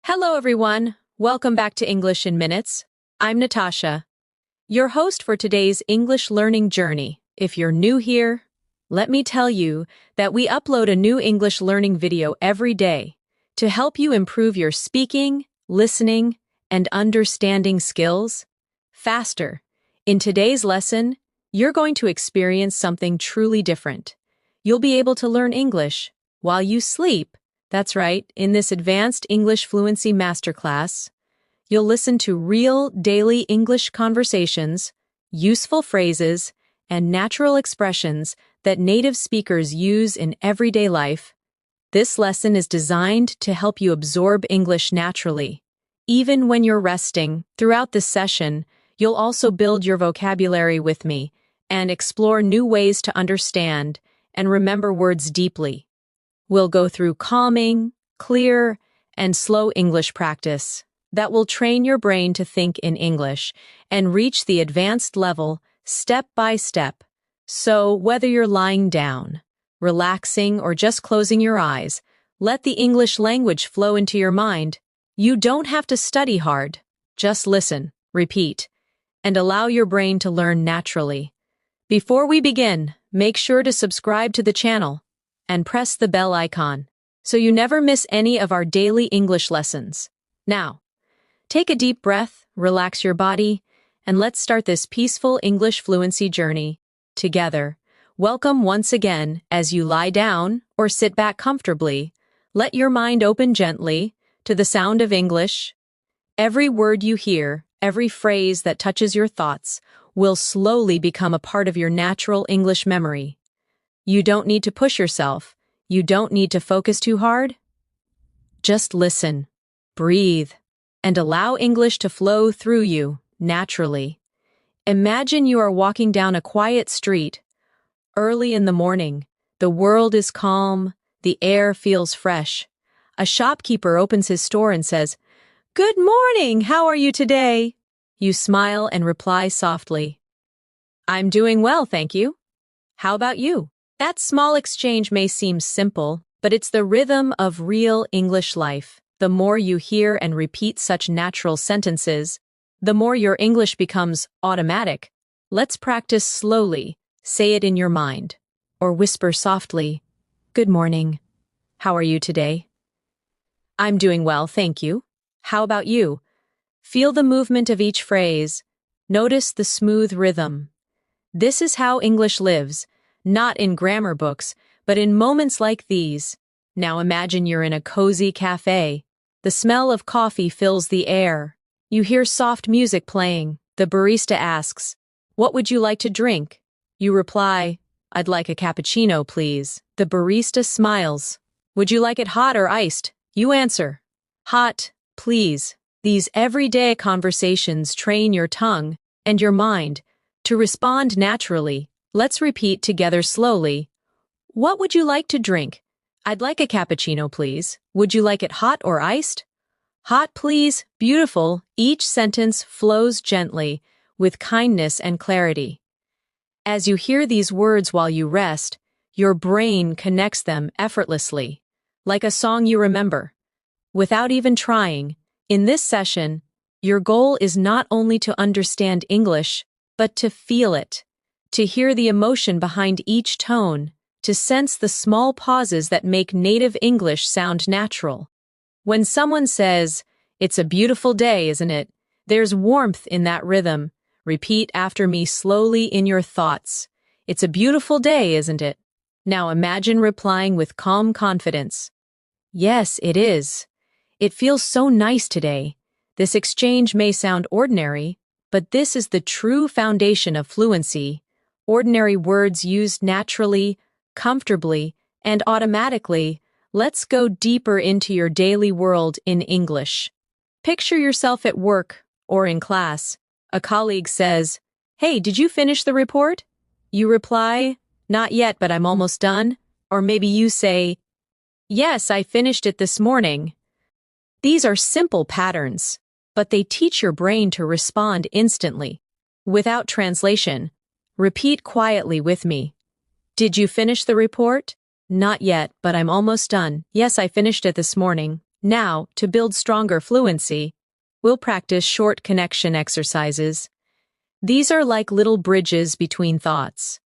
Hello, everyone. Welcome back to English in Minutes. I'm Natasha, your host for today's English learning journey. If you're new here, let me tell you that we upload a new English learning video every day to help you improve your speaking, listening, and understanding skills faster. In today's lesson, you're going to experience something truly different. You'll be able to learn English while you sleep. That's right, in this advanced English fluency masterclass, you'll listen to real daily English conversations, useful phrases, and natural expressions that native speakers use in everyday life. This lesson is designed to help you absorb English naturally. Even when you're resting, throughout this session, you'll also build your vocabulary with me and explore new ways to understand and remember words deeply. We'll go through calming, clear, and slow English practice that will train your brain to think in English and reach the advanced level step by step. So, whether you're lying down, relaxing, or just closing your eyes, let the English language flow into your mind. You don't have to study hard. Just listen, repeat, and allow your brain to learn naturally. Before we begin, make sure to subscribe to the channel and press the bell icon so you never miss any of our daily English lessons. Now, take a deep breath, relax your body, and let's start this peaceful English fluency journey together. Welcome once again as you lie down or sit back comfortably. Let your mind open gently to the sound of English. Every word you hear, every phrase that touches your thoughts, will slowly become a part of your natural English memory. You don't need to push yourself. You don't need to focus too hard. Just listen, breathe, and allow English to flow through you naturally. Imagine you are walking down a quiet street. Early in the morning, the world is calm, the air feels fresh. A shopkeeper opens his store and says, "Good morning, how are you today?" You smile and reply softly, "I'm doing well, thank you. How about you?" That small exchange may seem simple, but it's the rhythm of real English life. The more you hear and repeat such natural sentences, the more your English becomes automatic. Let's practice slowly. Say it in your mind, or whisper softly, "Good morning. How are you today?" "I'm doing well, thank you. How about you?" Feel the movement of each phrase. Notice the smooth rhythm. This is how English lives. Not in grammar books, but in moments like these. Now imagine you're in a cozy cafe. The smell of coffee fills the air. You hear soft music playing. The barista asks, "What would you like to drink?" You reply, "I'd like a cappuccino, please." The barista smiles. "Would you like it hot or iced?" You answer, "Hot, please." These everyday conversations train your tongue and your mind to respond naturally. Let's repeat together slowly. "What would you like to drink?" "I'd like a cappuccino, please." "Would you like it hot or iced?" "Hot, please." Beautiful. Each sentence flows gently, with kindness and clarity. As you hear these words while you rest, your brain connects them effortlessly, like a song you remember. Without even trying, in this session, your goal is not only to understand English, but to feel it. To hear the emotion behind each tone, to sense the small pauses that make native English sound natural. When someone says, "It's a beautiful day, isn't it?" there's warmth in that rhythm. Repeat after me slowly in your thoughts. "It's a beautiful day, isn't it?" Now imagine replying with calm confidence. "Yes, it is. It feels so nice today." This exchange may sound ordinary, but this is the true foundation of fluency. Ordinary words used naturally, comfortably, and automatically. Let's go deeper into your daily world in English. Picture yourself at work or in class. A colleague says, "Hey, did you finish the report?" You reply, "Not yet, but I'm almost done." Or maybe you say, "Yes, I finished it this morning." These are simple patterns, but they teach your brain to respond instantly. Without translation, repeat quietly with me. "Did you finish the report?" "Not yet, but I'm almost done." "Yes, I finished it this morning." Now, to build stronger fluency, we'll practice short connection exercises. These are like little bridges between thoughts.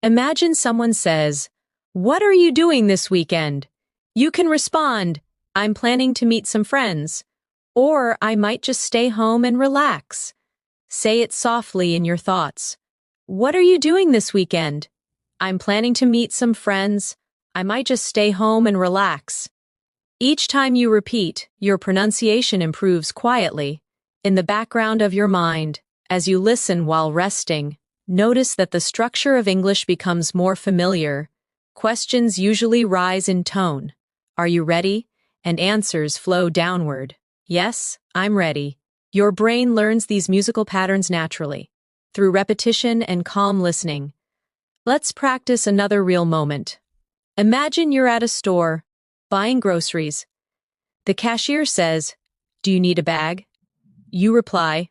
Imagine someone says, "What are you doing this weekend?" You can respond, "I'm planning to meet some friends," or "I might just stay home and relax." Say it softly in your thoughts. "What are you doing this weekend?" "I'm planning to meet some friends. I might just stay home and relax." Each time you repeat, your pronunciation improves quietly, in the background of your mind. As you listen while resting, notice that the structure of English becomes more familiar. Questions usually rise in tone. "Are you ready?" And answers flow downward. "Yes, I'm ready." Your brain learns these musical patterns naturally, through repetition and calm listening. Let's practice another real moment. Imagine you're at a store, buying groceries. The cashier says, "Do you need a bag?" You reply,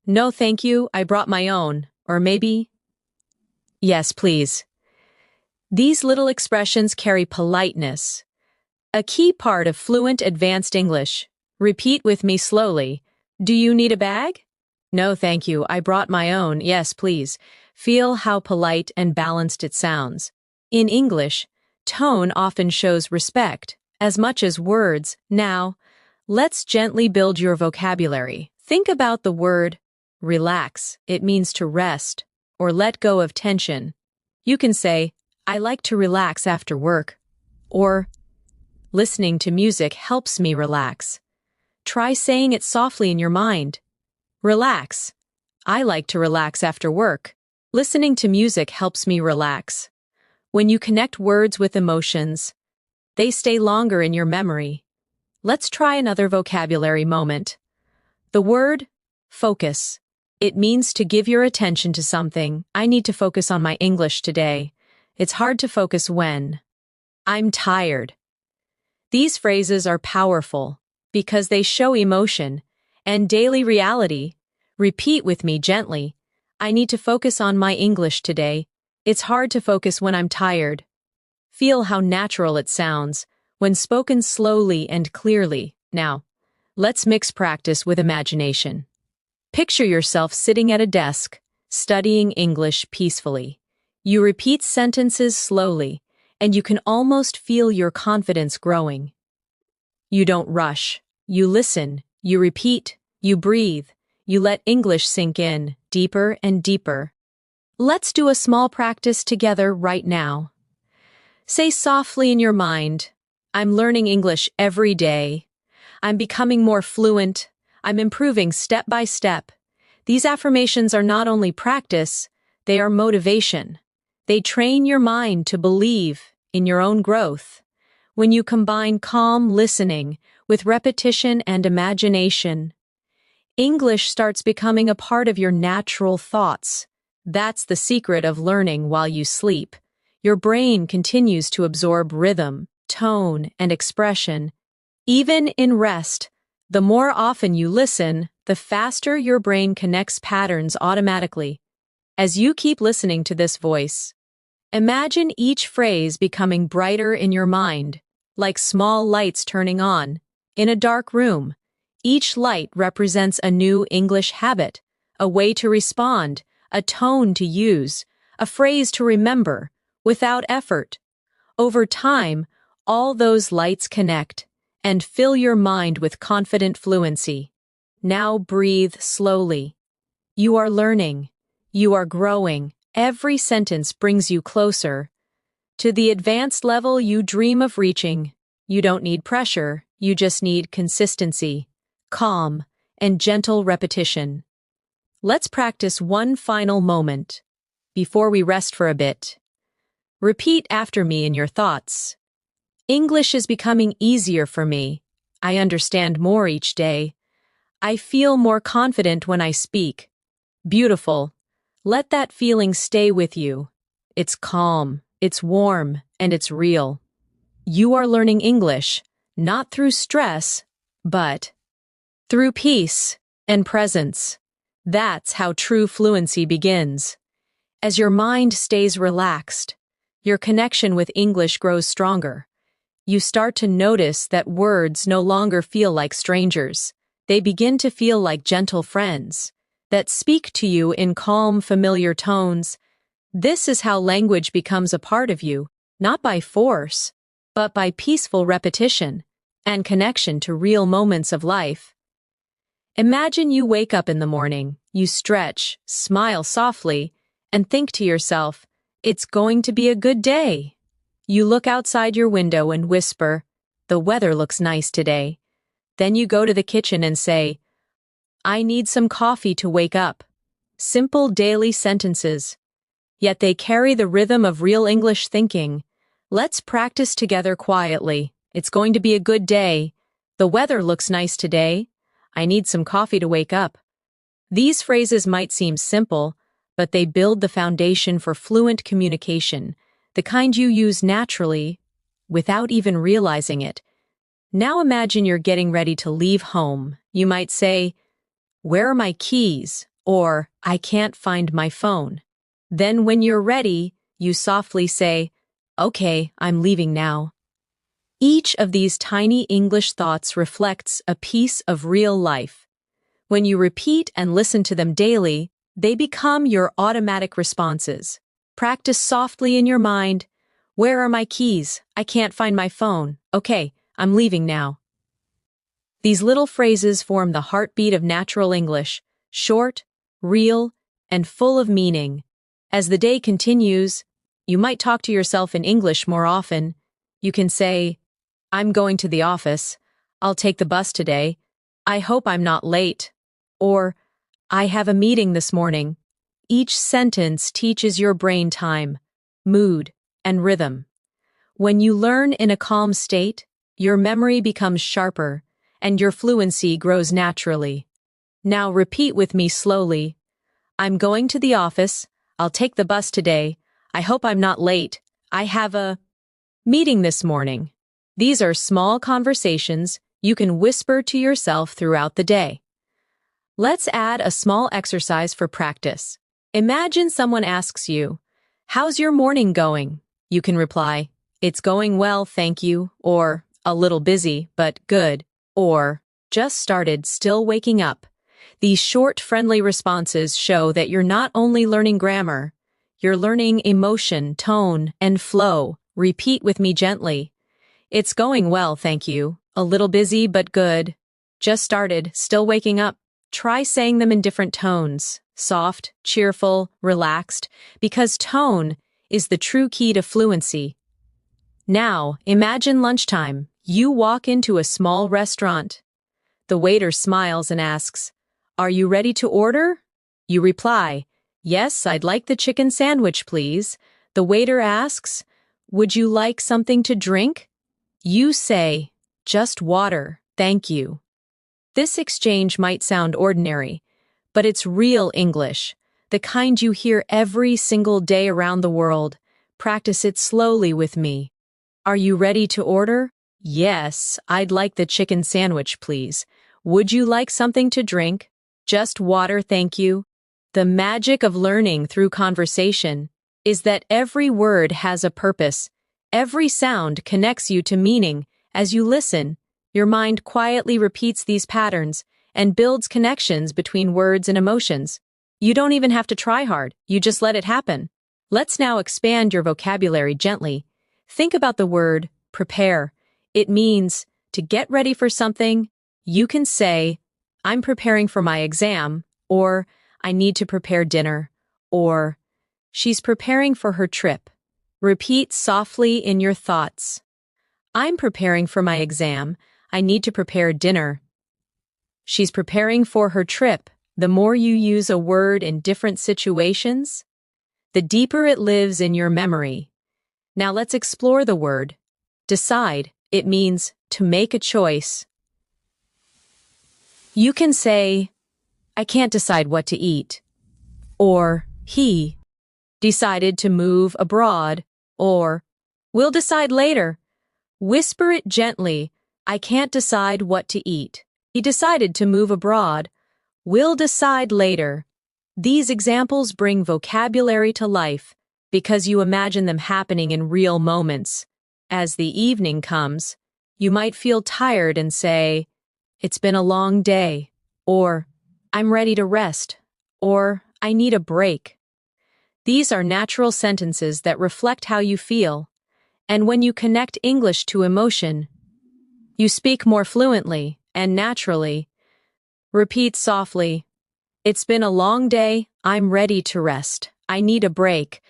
"No, thank you, I brought my own," or maybe, "Yes, please." These little expressions carry politeness. A key part of fluent advanced English. Repeat with me slowly. "Do you need a bag?" "No, thank you, I brought my own. Yes, please." Feel how polite and balanced it sounds. In English, tone often shows respect, as much as words. Now, let's gently build your vocabulary. Think about the word relax. It means to rest or let go of tension. You can say, "I like to relax after work," or "Listening to music helps me relax." Try saying it softly in your mind. Relax. I like to relax after work. Listening to music helps me relax. When you connect words with emotions, they stay longer in your memory. Let's try another vocabulary moment. The word focus. It means to give your attention to something. "I need to focus on my English today. It's hard to focus when I'm tired." These phrases are powerful because they show emotion and daily reality. Repeat with me gently. "I need to focus on my English today. It's hard to focus when I'm tired." Feel how natural it sounds when spoken slowly and clearly. Now, let's mix practice with imagination. Picture yourself sitting at a desk, studying English peacefully. You repeat sentences slowly, and you can almost feel your confidence growing. You don't rush. You listen, you repeat, you breathe, you let English sink in, deeper and deeper. Let's do a small practice together right now. Say softly in your mind, "I'm learning English every day. I'm becoming more fluent. I'm improving step by step." These affirmations are not only practice, they are motivation. They train your mind to believe in your own growth. When you combine calm listening with repetition and imagination, English starts becoming a part of your natural thoughts. That's the secret of learning while you sleep. Your brain continues to absorb rhythm, tone, and expression. Even in rest, the more often you listen, the faster your brain connects patterns automatically. As you keep listening to this voice, imagine each phrase becoming brighter in your mind, like small lights turning on. In a dark room, each light represents a new English habit, a way to respond, a tone to use, a phrase to remember, without effort. Over time, all those lights connect and fill your mind with confident fluency. Now breathe slowly. You are learning. You are growing. Every sentence brings you closer to the advanced level you dream of reaching. You don't need pressure, you just need consistency, calm, and gentle repetition. Let's practice one final moment before we rest for a bit. Repeat after me in your thoughts. "English is becoming easier for me. I understand more each day. I feel more confident when I speak." Beautiful. Let that feeling stay with you. It's calm, it's warm, and it's real. You are learning English, not through stress, but through peace and presence. That's how true fluency begins. As your mind stays relaxed, your connection with English grows stronger. you start to notice that words no longer feel like strangers. They begin to feel like gentle friends that speak to you in calm, familiar tones. This is how language becomes a part of you, not by force, but by peaceful repetition and connection to real moments of life. Imagine you wake up in the morning, you stretch, smile softly, and think to yourself, "It's going to be a good day." You look outside your window and whisper, "The weather looks nice today." Then you go to the kitchen and say, "I need some coffee to wake up." Simple daily sentences, yet they carry the rhythm of real English thinking. Let's practice together quietly. It's going to be a good day. The weather looks nice today. I need some coffee to wake up. These phrases might seem simple, but they build the foundation for fluent communication, the kind you use naturally, without even realizing it. Now imagine you're getting ready to leave home. You might say, "Where are my keys?" or "I can't find my phone." Then when you're ready, you softly say, "Okay, I'm leaving now." Each of these tiny English thoughts reflects a piece of real life. When you repeat and listen to them daily, they become your automatic responses. Practice softly in your mind. "Where are my keys? I can't find my phone. Okay, I'm leaving now." These little phrases form the heartbeat of natural English, short, real, and full of meaning. As the day continues, you might talk to yourself in English more often. You can say, "I'm going to the office. I'll take the bus today. I hope I'm not late." Or, "I have a meeting this morning." Each sentence teaches your brain time, mood, and rhythm. When you learn in a calm state, your memory becomes sharper, and your fluency grows naturally. Now repeat with me slowly. "I'm going to the office. I'll take the bus today. I hope I'm not late. I have a meeting this morning." These are small conversations you can whisper to yourself throughout the day. Let's add a small exercise for practice. Imagine someone asks you, "How's your morning going?" You can reply, "It's going well, thank you," or "A little busy, but good," or "Just started, still waking up." These short, friendly responses show that you're not only learning grammar, you're learning emotion, tone, and flow. Repeat with me gently. "It's going well, thank you. A little busy, but good. Just started, still waking up." Try saying them in different tones, soft, cheerful, relaxed, because tone is the true key to fluency. Now, imagine lunchtime. You walk into a small restaurant. The waiter smiles and asks, "Are you ready to order?" You reply, "Yes, I'd like the chicken sandwich, please." The waiter asks, "Would you like something to drink?" You say, "Just water, thank you." This exchange might sound ordinary, but it's real English, the kind you hear every single day around the world. Practice it slowly with me. "Are you ready to order?" "Yes, I'd like the chicken sandwich, please." "Would you like something to drink?" "Just water, thank you." The magic of learning through conversation is that every word has a purpose. Every sound connects you to meaning. As you listen, your mind quietly repeats these patterns and builds connections between words and emotions. You don't even have to try hard, you just let it happen. Let's now expand your vocabulary gently. Think about the word prepare. It means to get ready for something. You can say, "I'm preparing for my exam," or "I need to prepare dinner," or "She's preparing for her trip." Repeat softly in your thoughts. "I'm preparing for my exam. I need to prepare dinner." She's preparing for her trip. The more you use a word in different situations, the deeper it lives in your memory. Now let's explore the word decide. It means to make a choice. You can say, "I can't decide what to eat," or "He decided to move abroad," or "We'll decide later." Whisper it gently. "I can't decide what to eat. He decided to move abroad. We'll decide later." These examples bring vocabulary to life because you imagine them happening in real moments. As the evening comes, you might feel tired and say, "It's been a long day," or "I'm ready to rest," or "I need a break." These are natural sentences that reflect how you feel, and when you connect English to emotion, you speak more fluently and naturally. Repeat softly, "It's been a long day, I'm ready to rest, I need a break."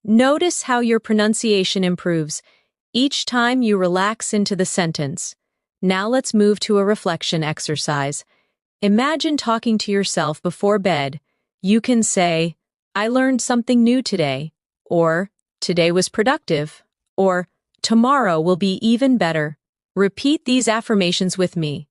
Notice how your pronunciation improves each time you relax into the sentence. Now let's move to a reflection exercise. Imagine talking to yourself before bed. You can say, "I learned something new today," or "Today was productive," or "Tomorrow will be even better." Repeat these affirmations with me.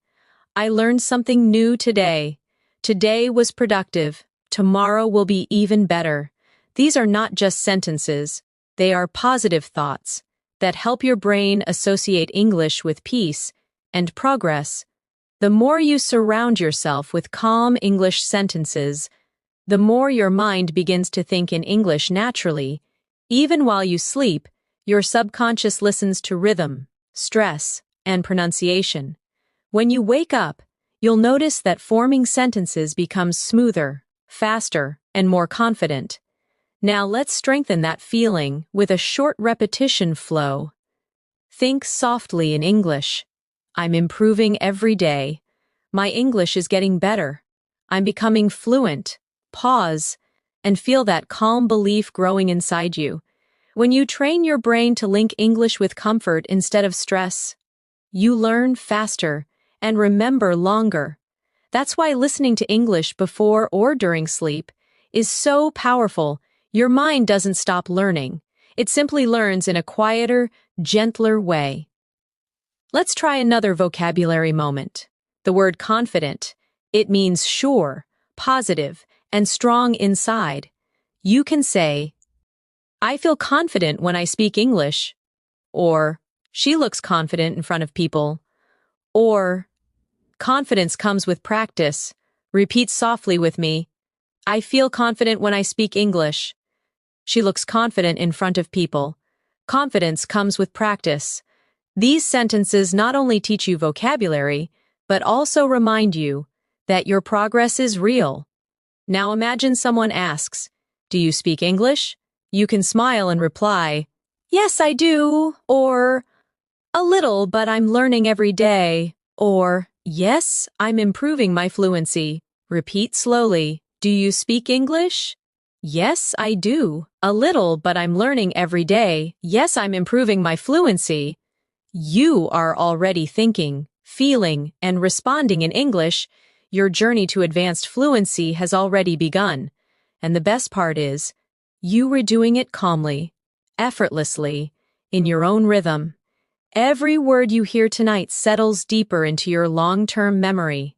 I learned something new today. Today was productive. Tomorrow will be even better. These are not just sentences. They are positive thoughts that help your brain associate English with peace and progress. The more you surround yourself with calm English sentences, the more your mind begins to think in English naturally. Even while you sleep, your subconscious listens to rhythm, stress, and pronunciation. When you wake up, you'll notice that forming sentences becomes smoother, faster, and more confident. Now let's strengthen that feeling with a short repetition flow. Think softly in English. I'm improving every day. My English is getting better. I'm becoming fluent. Pause and feel that calm belief growing inside you. When you train your brain to link English with comfort instead of stress, you learn faster and remember longer. That's why listening to English before or during sleep is so powerful. Your mind doesn't stop learning. It simply learns in a quieter, gentler way. Let's try another vocabulary moment. The word confident. It means sure, positive, and strong inside. You can say, "I feel confident when I speak English," or "She looks confident in front of people," or "Confidence comes with practice." Repeat softly with me. I feel confident when I speak English. She looks confident in front of people. Confidence comes with practice. These sentences not only teach you vocabulary, but also remind you that your progress is real. Now imagine someone asks, "Do you speak English?" You can smile and reply, "Yes, I do," or "A little, but I'm learning every day," or "Yes, I'm improving my fluency." Repeat slowly. Do you speak English? Yes, I do. A little, but I'm learning every day. Yes, I'm improving my fluency. You are already thinking, feeling, and responding in English. Your journey to advanced fluency has already begun. And the best part is, you were doing it calmly, effortlessly, in your own rhythm. Every word you hear tonight settles deeper into your long-term memory.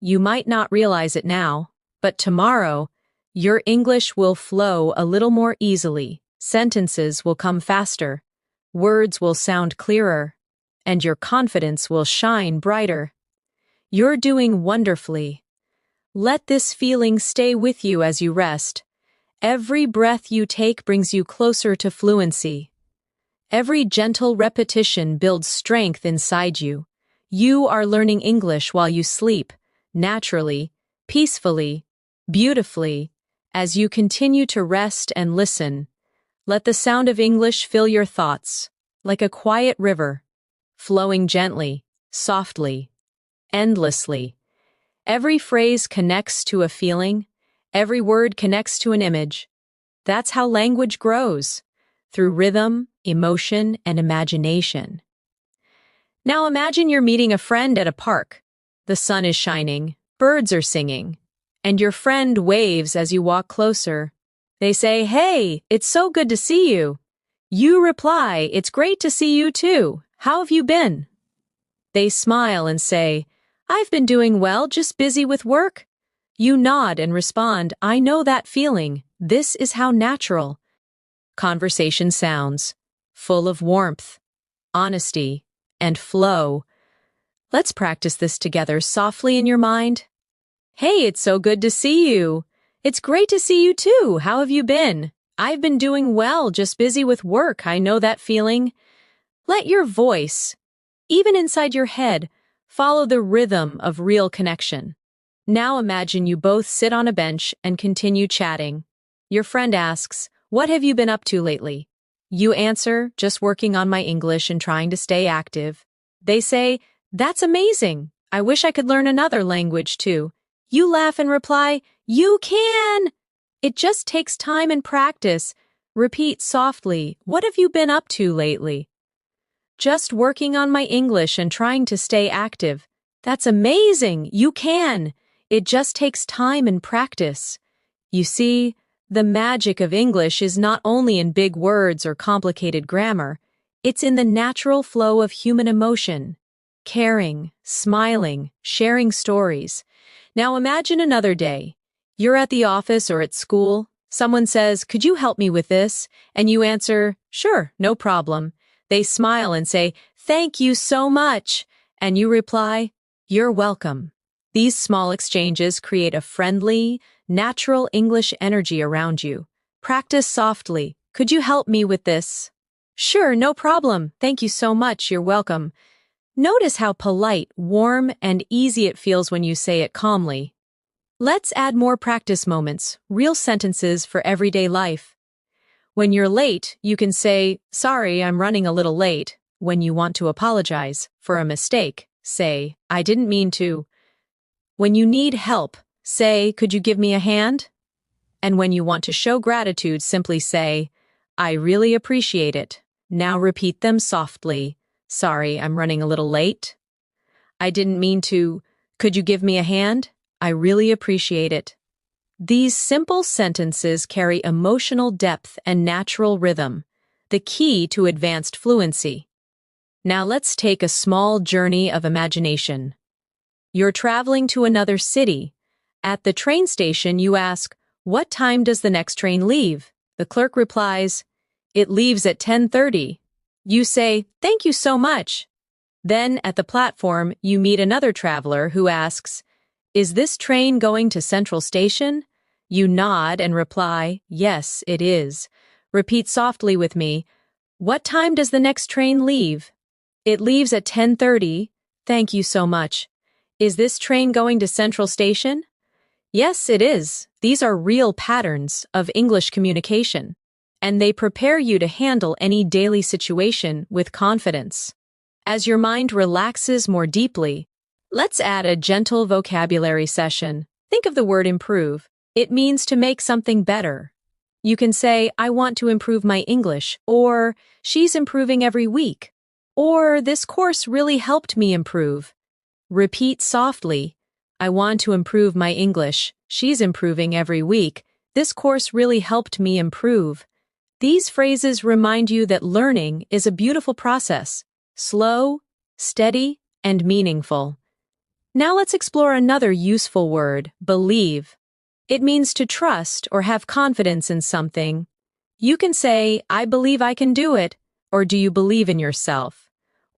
You might not realize it now, but tomorrow, your English will flow a little more easily, sentences will come faster, words will sound clearer, and your confidence will shine brighter. You're doing wonderfully. Let this feeling stay with you as you rest. Every breath you take brings you closer to fluency. Every gentle repetition builds strength inside you. You are learning English while you sleep, naturally, peacefully, beautifully. As you continue to rest and listen, let the sound of English fill your thoughts, like a quiet river, flowing gently, softly, endlessly. Every phrase connects to a feeling, every word connects to an image. That's how language grows, through rhythm, emotion, and imagination. Now imagine you're meeting a friend at a park. The sun is shining, birds are singing, and your friend waves as you walk closer. They say, "Hey, it's so good to see you." You reply, "It's great to see you too. How have you been?" They smile and say, "I've been doing well, just busy with work." You nod and respond, "I know that feeling. This is how natural." Conversation sounds, full of warmth, honesty, and flow. Let's practice this together softly in your mind. "Hey, it's so good to see you. It's great to see you too. How have you been?" "I've been doing well, just busy with work. I know that feeling." Let your voice, even inside your head, follow the rhythm of real connection. Now imagine you both sit on a bench and continue chatting. Your friend asks, "What have you been up to lately?" You answer, "Just working on my English and trying to stay active." They say, "That's amazing. I wish I could learn another language too." You laugh and reply, "You can! It just takes time and practice." Repeat softly, "What have you been up to lately?" "Just working on my English and trying to stay active." "That's amazing. You can. It just takes time and practice." You see, the magic of English is not only in big words or complicated grammar, it's in the natural flow of human emotion. Caring, smiling, sharing stories. Now imagine another day. You're at the office or at school. Someone says, "Could you help me with this?" And you answer, "Sure, no problem." They smile and say, "Thank you so much." And you reply, "You're welcome." These small exchanges create a friendly, natural English energy around you. Practice softly. "Could you help me with this?" "Sure, no problem. Thank you so much. You're welcome." Notice how polite, warm, and easy it feels when you say it calmly. Let's add more practice moments, real sentences for everyday life. When you're late, you can say, "Sorry, I'm running a little late." When you want to apologize for a mistake, say, "I didn't mean to." When you need help, say, "Could you give me a hand?" And when you want to show gratitude, simply say, "I really appreciate it." Now repeat them softly. "Sorry, I'm running a little late." "I didn't mean to." "Could you give me a hand?" "I really appreciate it." These simple sentences carry emotional depth and natural rhythm, the key to advanced fluency. Now let's take a small journey of imagination. You're traveling to another city. At the train station, you ask, "What time does the next train leave?" The clerk replies, "It leaves at 10:30. You say, "Thank you so much." Then, at the platform, you meet another traveler who asks, "Is this train going to Central Station?" You nod and reply, "Yes, it is." Repeat softly with me, "What time does the next train leave?" "It leaves at 10:30. Thank you so much." "Is this train going to Central Station?" "Yes, it is." These are real patterns of English communication, and they prepare you to handle any daily situation with confidence. As your mind relaxes more deeply, let's add a gentle vocabulary session. Think of the word improve. It means to make something better. You can say, "I want to improve my English," or "She's improving every week," or "This course really helped me improve." Repeat softly, "I want to improve my English. She's improving every week. This course really helped me improve." These phrases remind you that learning is a beautiful process, slow, steady, and meaningful. Now let's explore another useful word, believe. It means to trust or have confidence in something. You can say, "I believe I can do it," or "Do you believe in yourself?"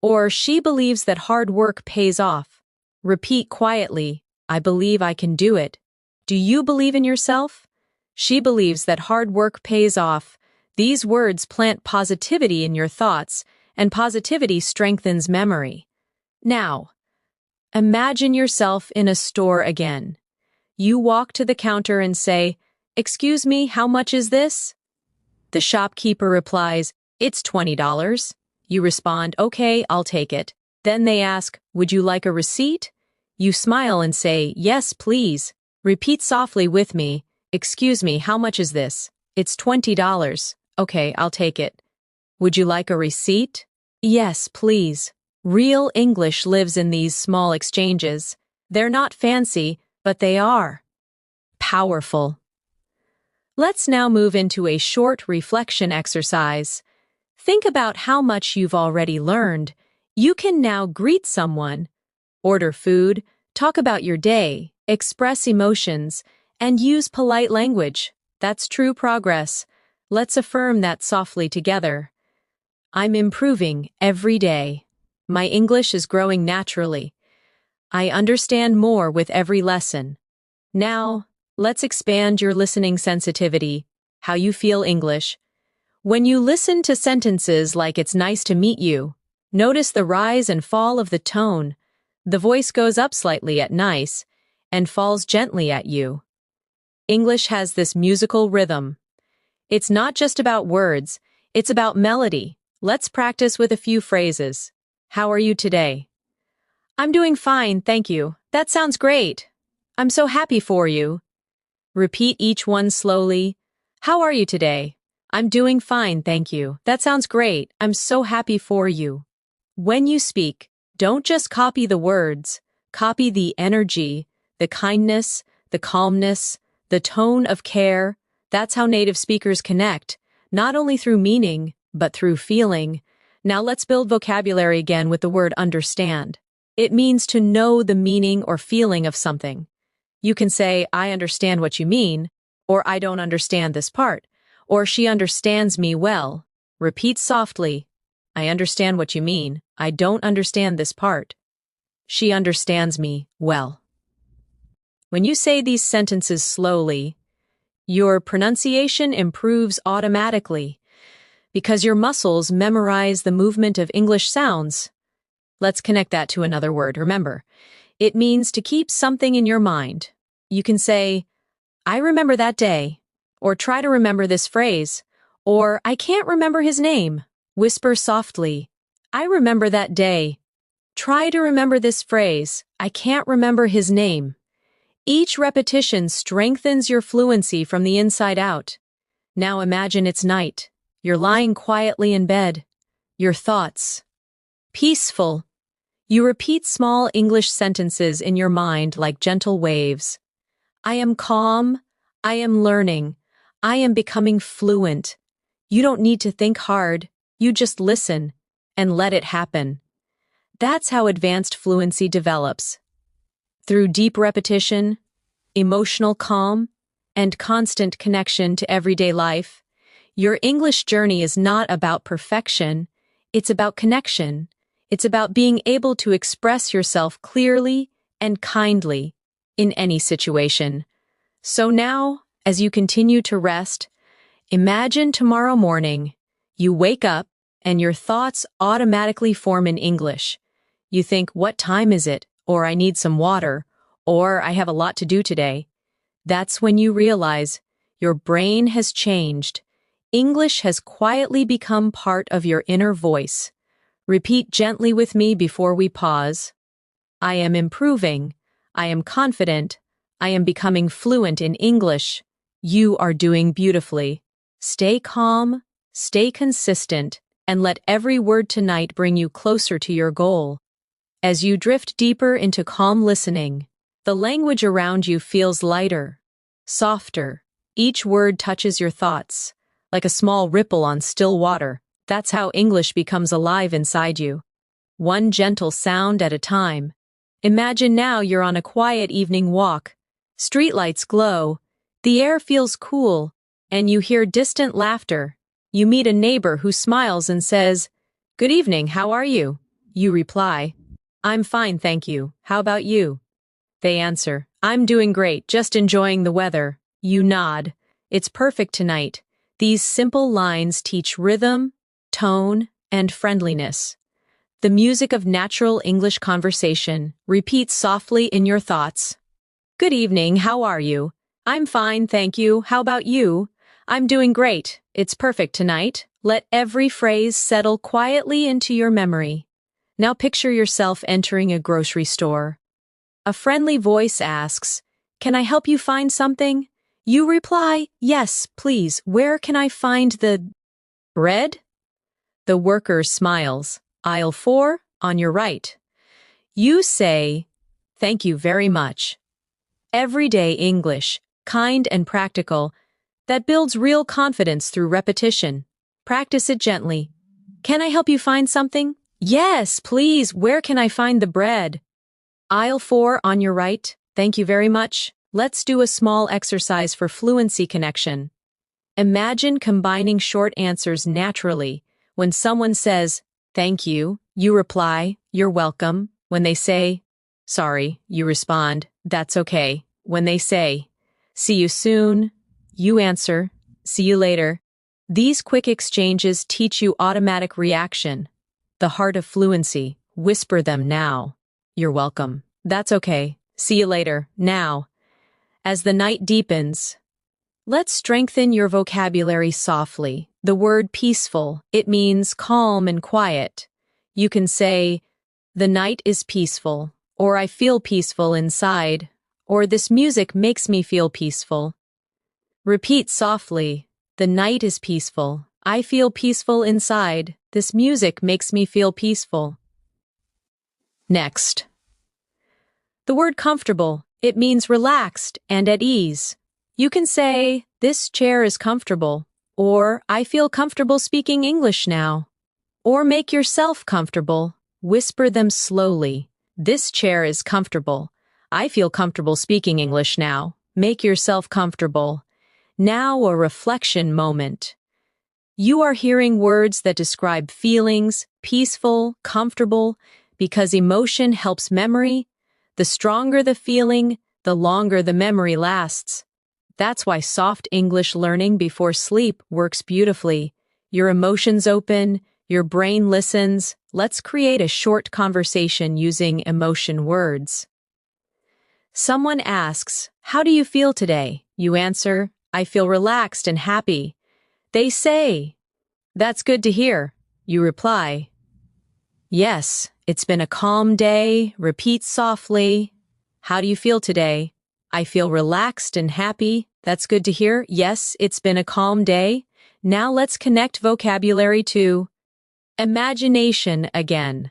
Or "She believes that hard work pays off." Repeat quietly, "I believe I can do it." "Do you believe in yourself?" "She believes that hard work pays off." These words plant positivity in your thoughts, and positivity strengthens memory. Now, imagine yourself in a store again. You walk to the counter and say, "Excuse me, how much is this?" The shopkeeper replies, "It's $20. You respond, "Okay, I'll take it." Then they ask, "Would you like a receipt?" You smile and say, "Yes, please." Repeat softly with me, "Excuse me, how much is this?" "It's $20. Okay, I'll take it." "Would you like a receipt?" "Yes, please." Real English lives in these small exchanges. They're not fancy, but they are powerful. Let's now move into a short reflection exercise. Think about how much you've already learned. You can now greet someone, order food, talk about your day, express emotions, and use polite language. That's true progress. Let's affirm that softly together. I'm improving every day. My English is growing naturally. I understand more with every lesson. Now, let's expand your listening sensitivity, how you feel English. When you listen to sentences like "It's nice to meet you," Notice the rise and fall of the tone. The voice goes up slightly at nice and falls gently at you. English has this musical rhythm. It's not just about words, it's about melody. Let's practice with a few phrases. How are you today? I'm doing fine, thank you. That sounds great. I'm so happy for you. Repeat each one slowly. How are you today? I'm doing fine, thank you. That sounds great. I'm so happy for you. When you speak, don't just copy the words, copy the energy, the kindness, the calmness, the tone of care. That's how native speakers connect, not only through meaning, but through feeling. Now let's build vocabulary again with the word understand. It means to know the meaning or feeling of something. You can say, I understand what you mean, or I don't understand this part, or she understands me well. Repeat softly. I understand what you mean. I don't understand this part. She understands me well. When you say these sentences slowly, your pronunciation improves automatically because your muscles memorize the movement of English sounds. Let's connect that to another word. Remember, it means to keep something in your mind. You can say, I remember that day, or try to remember this phrase, or I can't remember his name. Whisper softly, I remember that day. Try to remember this phrase, I can't remember his name. Each repetition strengthens your fluency from the inside out. Now imagine it's night. You're lying quietly in bed. Your thoughts. Peaceful. You repeat small English sentences in your mind like gentle waves. I am calm. I am learning. I am becoming fluent. You don't need to think hard. You just listen and let it happen. That's how advanced fluency develops. Through deep repetition, emotional calm, and constant connection to everyday life, your English journey is not about perfection, it's about connection. It's about being able to express yourself clearly and kindly in any situation. So now, as you continue to rest, imagine tomorrow morning, you wake up and your thoughts automatically form in English. You think, what time is it? Or I need some water. Or I have a lot to do today. That's when you realize your brain has changed. English has quietly become part of your inner voice. Repeat gently with me before we pause. I am improving. I am confident. I am becoming fluent in English. You are doing beautifully. Stay calm, stay consistent, and let every word tonight bring you closer to your goal. As you drift deeper into calm listening, the language around you feels lighter, softer. Each word touches your thoughts, like a small ripple on still water. That's how English becomes alive inside you. One gentle sound at a time. Imagine now you're on a quiet evening walk. Streetlights glow, the air feels cool, and you hear distant laughter. You meet a neighbor who smiles and says, Good evening, how are you? You reply, I'm fine, thank you. How about you? They answer, I'm doing great, just enjoying the weather. You nod. It's perfect tonight. These simple lines teach rhythm, tone, and friendliness. The music of natural English conversation. Repeat softly in your thoughts. Good evening, how are you? I'm fine, thank you. How about you? I'm doing great. It's perfect tonight. Let every phrase settle quietly into your memory. Now picture yourself entering a grocery store. A friendly voice asks, Can I help you find something? You reply, Yes, please. Where can I find the bread? The worker smiles. Aisle 4, on your right. You say, Thank you very much. Everyday English, kind and practical, that builds real confidence through repetition. Practice it gently. Can I help you find something? Yes, please. Where can I find the bread? Aisle 4, on your right. Thank you very much. Let's do a small exercise for fluency connection. Imagine combining short answers naturally. When someone says, Thank you, you reply, You're welcome. When they say, Sorry, you respond, That's okay. When they say, See you soon, you answer, See you later. These quick exchanges teach you automatic reaction. the heart of fluency. Whisper them now. You're welcome. That's okay. See you later. Now, as the night deepens, let's strengthen your vocabulary softly. The word peaceful, it means calm and quiet. You can say, the night is peaceful, or I feel peaceful inside, or this music makes me feel peaceful. Repeat softly, the night is peaceful. I feel peaceful inside. This music makes me feel peaceful. Next, the word comfortable, it means relaxed and at ease. You can say, this chair is comfortable, or I feel comfortable speaking English now. Or make yourself comfortable. Whisper them slowly. This chair is comfortable. I feel comfortable speaking English now. Make yourself comfortable. Now a reflection moment. You are hearing words that describe feelings, peaceful, comfortable, because emotion helps memory. The stronger the feeling, the longer the memory lasts. That's why soft English learning before sleep works beautifully. Your emotions open, your brain listens. Let's create a short conversation using emotion words. Someone asks, how do you feel today? You answer, I feel relaxed and happy. They say, that's good to hear. You reply, yes, it's been a calm day. Repeat softly, how do you feel today? I feel relaxed and happy. That's good to hear. Yes, it's been a calm day. Now let's connect vocabulary to imagination again.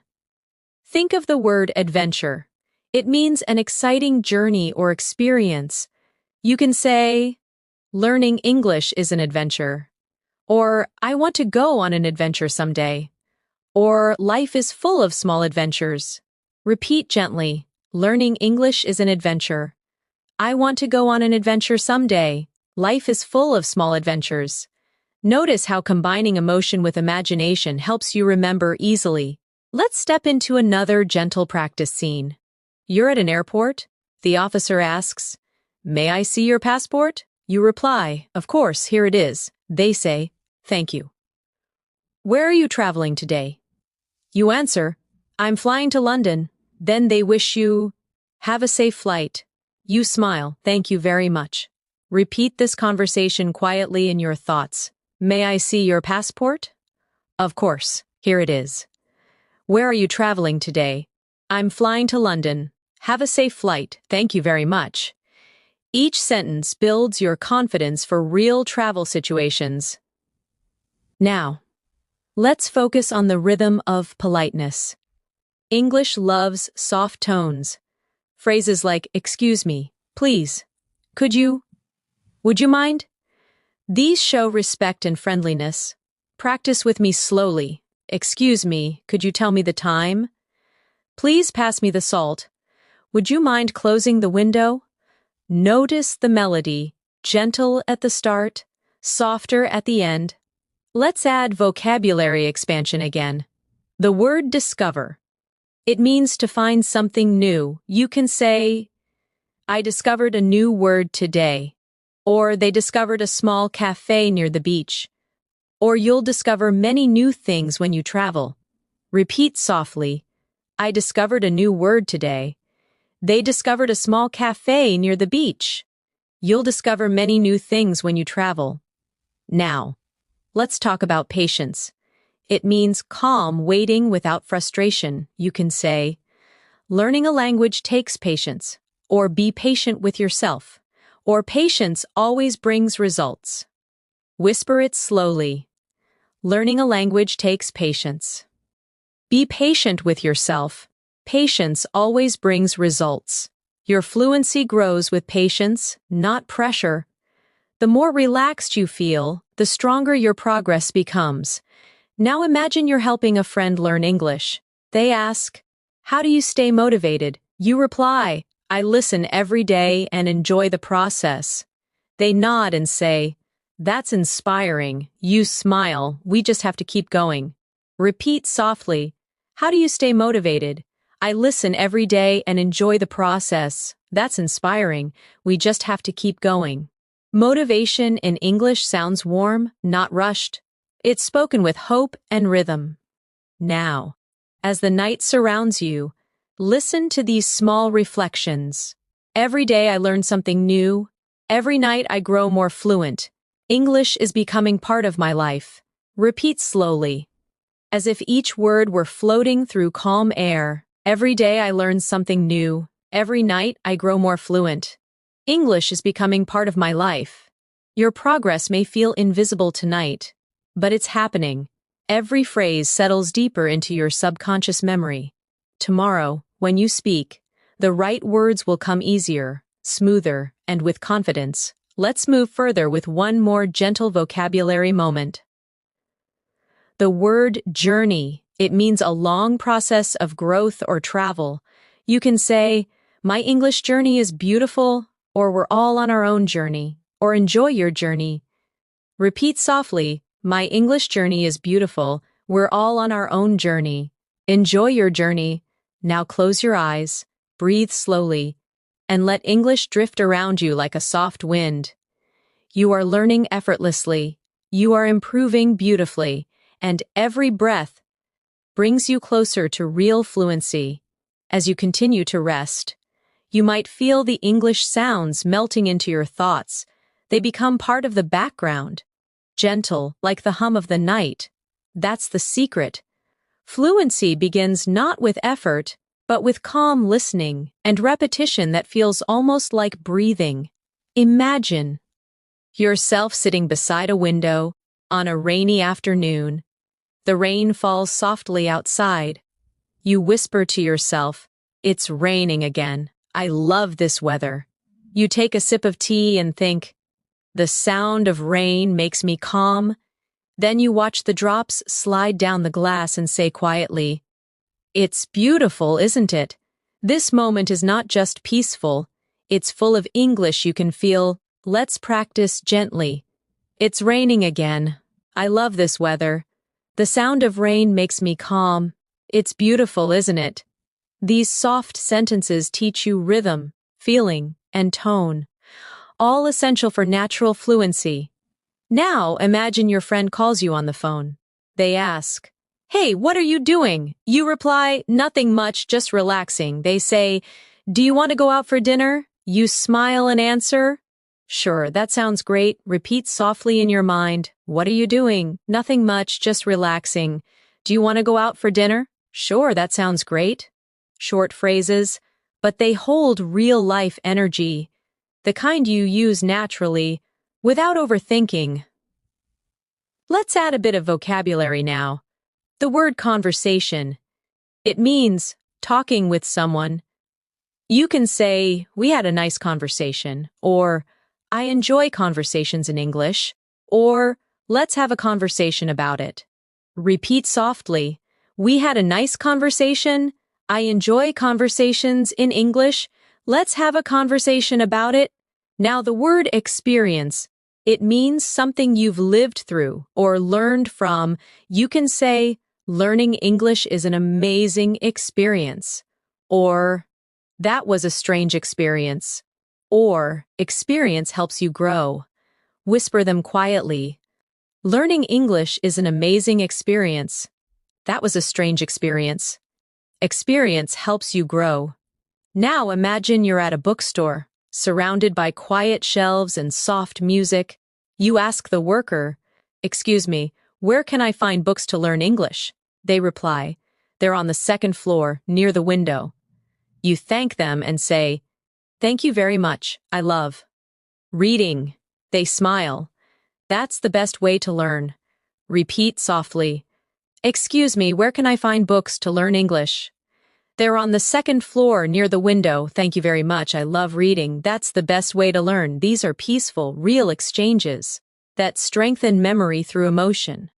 Think of the word adventure. It means an exciting journey or experience. You can say, learning English is an adventure. Or, I want to go on an adventure someday. Or, life is full of small adventures. Repeat gently, learning English is an adventure. I want to go on an adventure someday. Life is full of small adventures. Notice how combining emotion with imagination helps you remember easily. Let's step into another gentle practice scene. You're at an airport. The officer asks, may I see your passport? You reply, of course, here it is. They say, thank you. Where are you traveling today? You answer, I'm flying to London. Then they wish you, have a safe flight. You smile, thank you very much. Repeat this conversation quietly in your thoughts. May I see your passport? Of course, here it is. Where are you traveling today? I'm flying to London. Have a safe flight, thank you very much. Each sentence builds your confidence for real travel situations. Now, let's focus on the rhythm of politeness. English loves soft tones. Phrases like, excuse me, please, could you, would you mind? These show respect and friendliness. Practice with me slowly. Excuse me, could you tell me the time? Please pass me the salt. Would you mind closing the window? Notice the melody, gentle at the start, softer at the end. Let's add vocabulary expansion again. The word discover. It means to find something new. You can say, I discovered a new word today. Or they discovered a small cafe near the beach. Or you'll discover many new things when you travel. Repeat softly, I discovered a new word today. They discovered a small cafe near the beach. You'll discover many new things when you travel. Now, let's talk about patience. It means calm waiting without frustration. You can say, learning a language takes patience, or be patient with yourself, or patience always brings results. Whisper it slowly. Learning a language takes patience. Be patient with yourself. Patience always brings results. Your fluency grows with patience, not pressure. The more relaxed you feel, the stronger your progress becomes. Now imagine you're helping a friend learn English. They ask, how do you stay motivated? You reply, I listen every day and enjoy the process. They nod and say, that's inspiring. You smile, we just have to keep going. Repeat softly, how do you stay motivated? I listen every day and enjoy the process. That's inspiring. We just have to keep going. Motivation in English sounds warm, not rushed. It's spoken with hope and rhythm. Now, As the night surrounds you, listen to these small reflections. Every day I learn something new. Every night I grow more fluent. English is becoming part of my life. Repeat slowly, as if each word were floating through calm air. Every day I learn something new. Every night I grow more fluent. English is becoming part of my life. Your progress may feel invisible tonight, but it's happening. Every phrase settles deeper into your subconscious memory. Tomorrow, when you speak, the right words will come easier, smoother, and with confidence. Let's move further with one more gentle vocabulary moment. The word journey. It means a long process of growth or travel. You can say, "My English journey is beautiful," or "We're all on our own journey," or "Enjoy your journey." Repeat softly, "My English journey is beautiful. We're all on our own journey. Enjoy your journey." Now close your eyes, breathe slowly, and let English drift around you like a soft wind. You are learning effortlessly. You are improving beautifully, and every breath brings you closer to real fluency. As you continue to rest, you might feel the English sounds melting into your thoughts. They become part of the background, gentle like the hum of the night. That's the secret. Fluency begins not with effort, but with calm listening and repetition that feels almost like breathing. Imagine yourself sitting beside a window on a rainy afternoon. The rain falls softly outside. You whisper to yourself, "It's raining again. I love this weather." You take a sip of tea and think, "The sound of rain makes me calm." Then you watch the drops slide down the glass and say quietly, "It's beautiful, isn't it?" This moment is not just peaceful, it's full of English you can feel. Let's practice gently. "It's raining again. I love this weather. The sound of rain makes me calm. It's beautiful, isn't it?" These soft sentences teach you rhythm, feeling, and tone, all essential for natural fluency. Now imagine your friend calls you on the phone. They ask, "Hey, what are you doing?" You reply, "Nothing much, just relaxing." They say, "Do you want to go out for dinner?" You smile and answer, "Sure, that sounds great." Repeat softly in your mind, "What are you doing?" "Nothing much, just relaxing." "Do you want to go out for dinner?" "Sure, that sounds great." Short phrases, but they hold real-life energy, the kind you use naturally, without overthinking. Let's add a bit of vocabulary now. The word conversation. It means talking with someone. You can say, "We had a nice conversation," or "I enjoy conversations in English," or "Let's have a conversation about it." Repeat softly, "We had a nice conversation," "I enjoy conversations in English," "Let's have a conversation about it." Now the word experience, it means something you've lived through or learned from. You can say, "Learning English is an amazing experience," or "That was a strange experience," or "Experience helps you grow." Whisper them quietly. "Learning English is an amazing experience." "That was a strange experience." Experience helps you grow. Now imagine you're at a bookstore, surrounded by quiet shelves and soft music. You ask the worker, "Excuse me, where can I find books to learn English?" They reply, "They're on the second floor, near the window." You thank them and say, "Thank you very much, I love reading." They smile. "That's the best way to learn." Repeat softly, "Excuse me, where can I find books to learn English?" "They're on the second floor near the window. Thank you very much, I love reading." That's the best way to learn. These are peaceful, real exchanges that strengthen memory through emotion.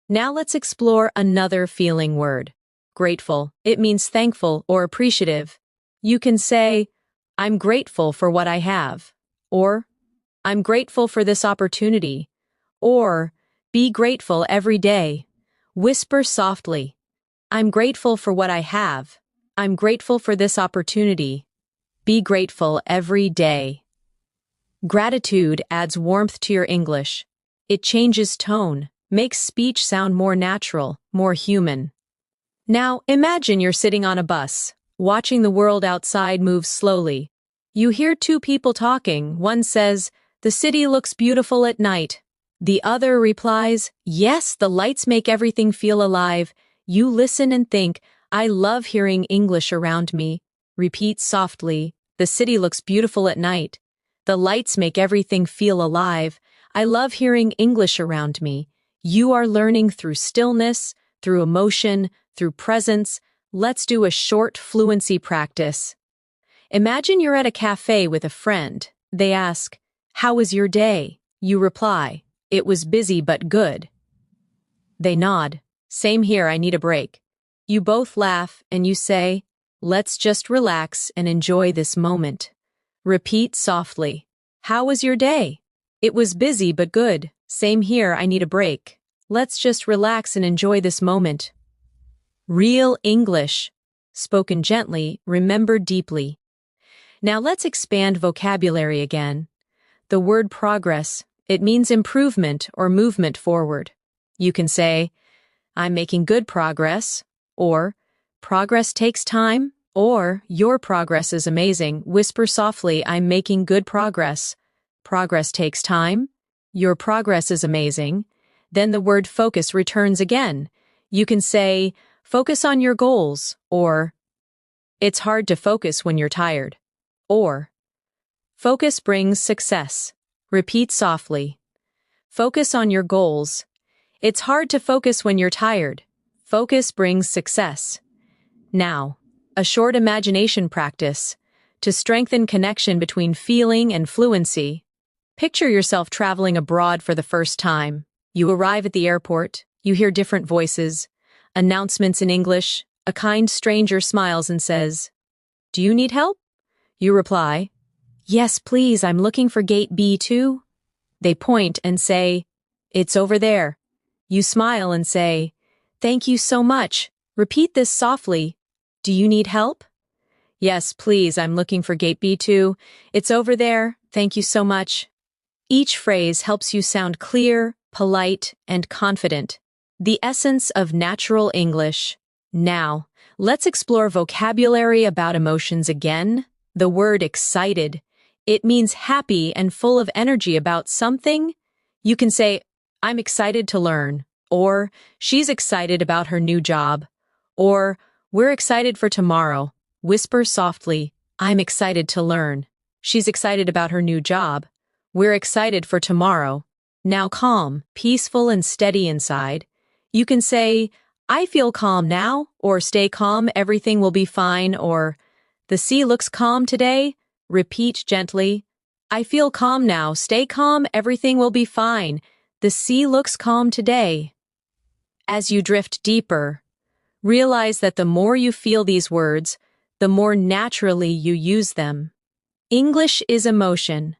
Now let's explore another feeling word. Grateful. It means thankful or appreciative. You can say, "I'm grateful for what I have," or "I'm grateful for this opportunity," or "Be grateful every day." Whisper softly, "I'm grateful for what I have. I'm grateful for this opportunity." Be grateful every day. Gratitude adds warmth to your English. It changes tone, makes speech sound more natural, more human. Now, imagine you're sitting on a bus, watching the world outside move slowly. You hear two people talking. One says, "The city looks beautiful at night." The other replies, "Yes, the lights make everything feel alive." You listen and think, "I love hearing English around me." Repeat softly, "The city looks beautiful at night. The lights make everything feel alive. I love hearing English around me." You are learning through stillness, through emotion, through presence. Let's do a short fluency practice. Imagine you're at a cafe with a friend. They ask, "How was your day?" You reply, "It was busy but good." They nod, "Same here, I need a break." You both laugh and you say, "Let's just relax and enjoy this moment." Repeat softly, "How was your day?" "It was busy but good." "Same here, I need a break." Let's just relax and enjoy this moment. Real English. Spoken gently, remembered deeply. Now let's expand vocabulary again. The word progress, it means improvement or movement forward. You can say, "I'm making good progress," or "Progress takes time," or "Your progress is amazing." Whisper softly, "I'm making good progress." Progress takes time. Your progress is amazing. Then the word focus returns again. You can say, "Focus on your goals," or "It's hard to focus when you're tired," or "Focus brings success." Repeat softly. Focus on your goals. It's hard to focus when you're tired. Focus brings success. Now, a short imagination practice. To strengthen connection between feeling and fluency. Picture yourself traveling abroad for the first time. You arrive at the airport, you hear different voices, announcements in English, a kind stranger smiles and says, "Do you need help?" You reply, "Yes, please, I'm looking for gate B2. They point and say, "It's over there." You smile and say, "Thank you so much." Repeat this softly. "Do you need help?" "Yes, please, I'm looking for gate B2. It's over there. Thank you so much." Each phrase helps you sound clear, polite, and confident. The essence of natural English. Now, let's explore vocabulary about emotions again. The word excited. It means happy and full of energy about something. You can say, "I'm excited to learn," or "She's excited about her new job," or "We're excited for tomorrow." Whisper softly, "I'm excited to learn." She's excited about her new job. We're excited for tomorrow. Now calm, peaceful, and steady inside. You can say, "I feel calm now," or "Stay calm, everything will be fine," or "The sea looks calm today." Repeat gently, "I feel calm now, stay calm, everything will be fine. The sea looks calm today." As you drift deeper, realize that the more you feel these words, the more naturally you use them. English is emotion.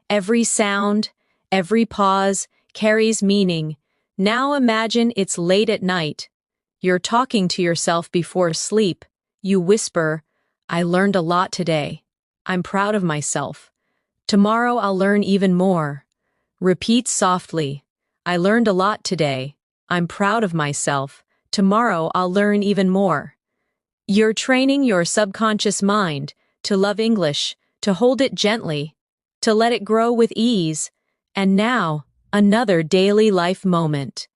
Every sound, every pause carries meaning. Now imagine it's late at night. You're talking to yourself before sleep. You whisper, "I learned a lot today. I'm proud of myself. Tomorrow I'll learn even more." Repeat softly, "I learned a lot today. I'm proud of myself. Tomorrow I'll learn even more." You're training your subconscious mind to love English, to hold it gently, to let it grow with ease. And now, another daily life moment.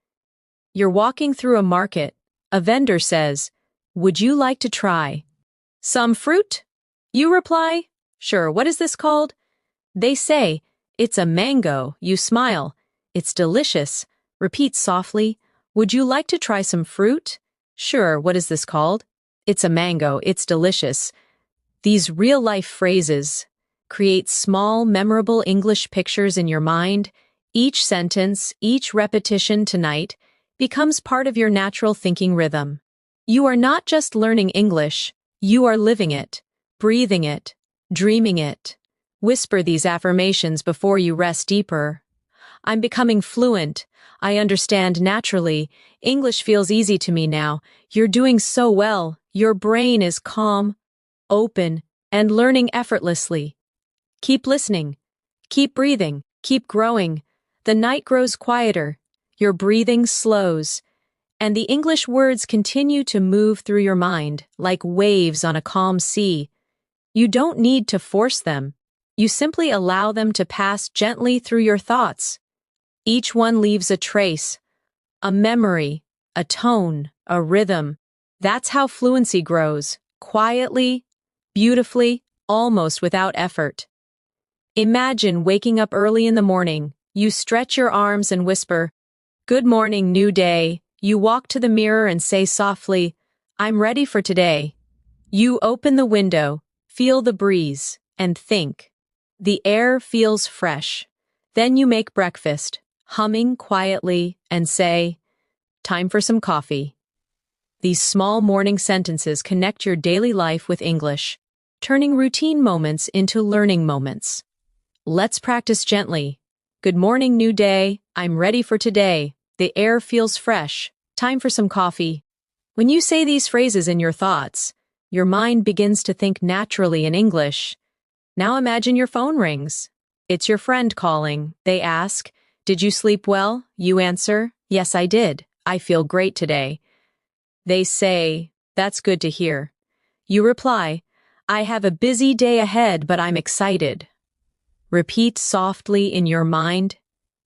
You're walking through a market. A vendor says, "Would you like to try some fruit?" You reply, "Sure, what is this called?" They say, "It's a mango." You smile, "It's delicious." Repeat softly, "Would you like to try some fruit?" "Sure, what is this called?" "It's a mango. It's delicious." These real-life phrases create small, memorable English pictures in your mind. Each sentence, each repetition tonight becomes part of your natural thinking rhythm. You are not just learning English, you are living it, breathing it, dreaming it. Whisper these affirmations before you rest deeper. "I'm becoming fluent. I understand naturally. English feels easy to me now. You're doing so well. Your brain is calm, open, and learning effortlessly." Keep listening. Keep breathing. Keep growing. The night grows quieter. Your breathing slows. and the English words continue to move through your mind like waves on a calm sea. You don't need to force them. You simply allow them to pass gently through your thoughts. Each one leaves a trace, a memory, a tone, a rhythm. That's how fluency grows, quietly, beautifully, almost without effort. Imagine waking up early in the morning. You stretch your arms and whisper, "Good morning, new day." You walk to the mirror and say softly, "I'm ready for today." You open the window, feel the breeze, and think. The air feels fresh. Then you make breakfast, humming quietly, and say, "Time for some coffee." These small morning sentences connect your daily life with English, turning routine moments into learning moments. Let's practice gently. Good morning, new day. I'm ready for today. The air feels fresh. Time for some coffee. When you say these phrases in your thoughts, your mind begins to think naturally in English. Now imagine your phone rings. It's your friend calling. They ask, "Did you sleep well?" You answer, "Yes, I did. I feel great today." They say, "That's good to hear." You reply, "I have a busy day ahead, but I'm excited." Repeat softly in your mind,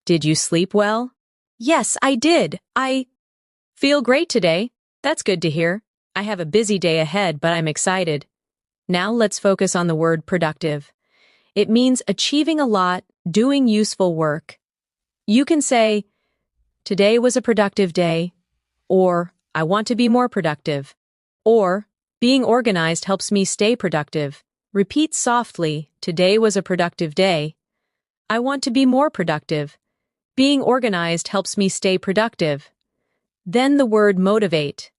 "Did you sleep well?" "Yes, I did. I feel great today. That's good to hear. I have a busy day ahead, but I'm excited." Now let's focus on the word productive. It means achieving a lot, doing useful work. You can say, "Today was a productive day," or "I want to be more productive," or "Being organized helps me stay productive." Repeat softly, "Today was a productive day." "I want to be more productive." "Being organized helps me stay productive." Then the word motivate.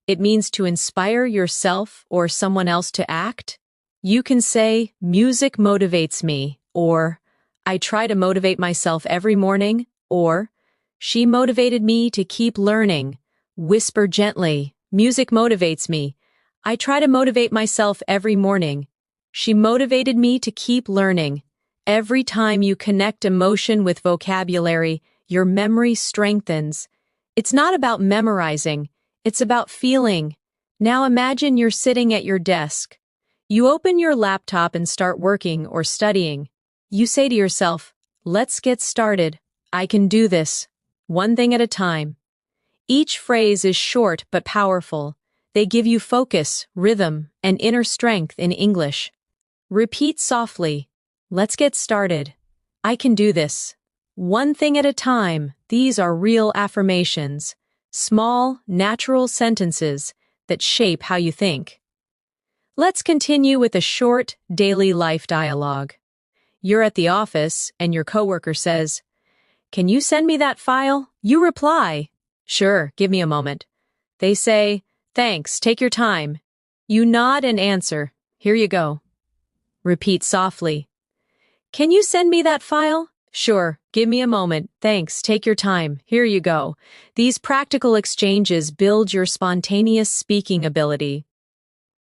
It means to inspire yourself or someone else to act. You can say, "Music motivates me," or "I try to motivate myself every morning," or "She motivated me to keep learning." Whisper gently, "Music motivates me. I try to motivate myself every morning. She motivated me to keep learning." Every time you connect emotion with vocabulary, your memory strengthens. It's not about memorizing, it's about feeling. Now imagine you're sitting at your desk. You open your laptop and start working or studying. You say to yourself, "Let's get started. I can do this. One thing at a time." Each phrase is short but powerful. They give you focus, rhythm, and inner strength in English. Repeat softly, "Let's get started. I can do this. One thing at a time." These are real affirmations, small, natural sentences that shape how you think. Let's continue with a short, daily life dialogue. You're at the office, and your coworker says, "Can you send me that file?" You reply, "Sure, give me a moment." They say, "Thanks, take your time." You nod and answer, "Here you go." Repeat softly, "Can you send me that file?" "Sure, give me a moment. Thanks, take your time. Here you go." These practical exchanges build your spontaneous speaking ability.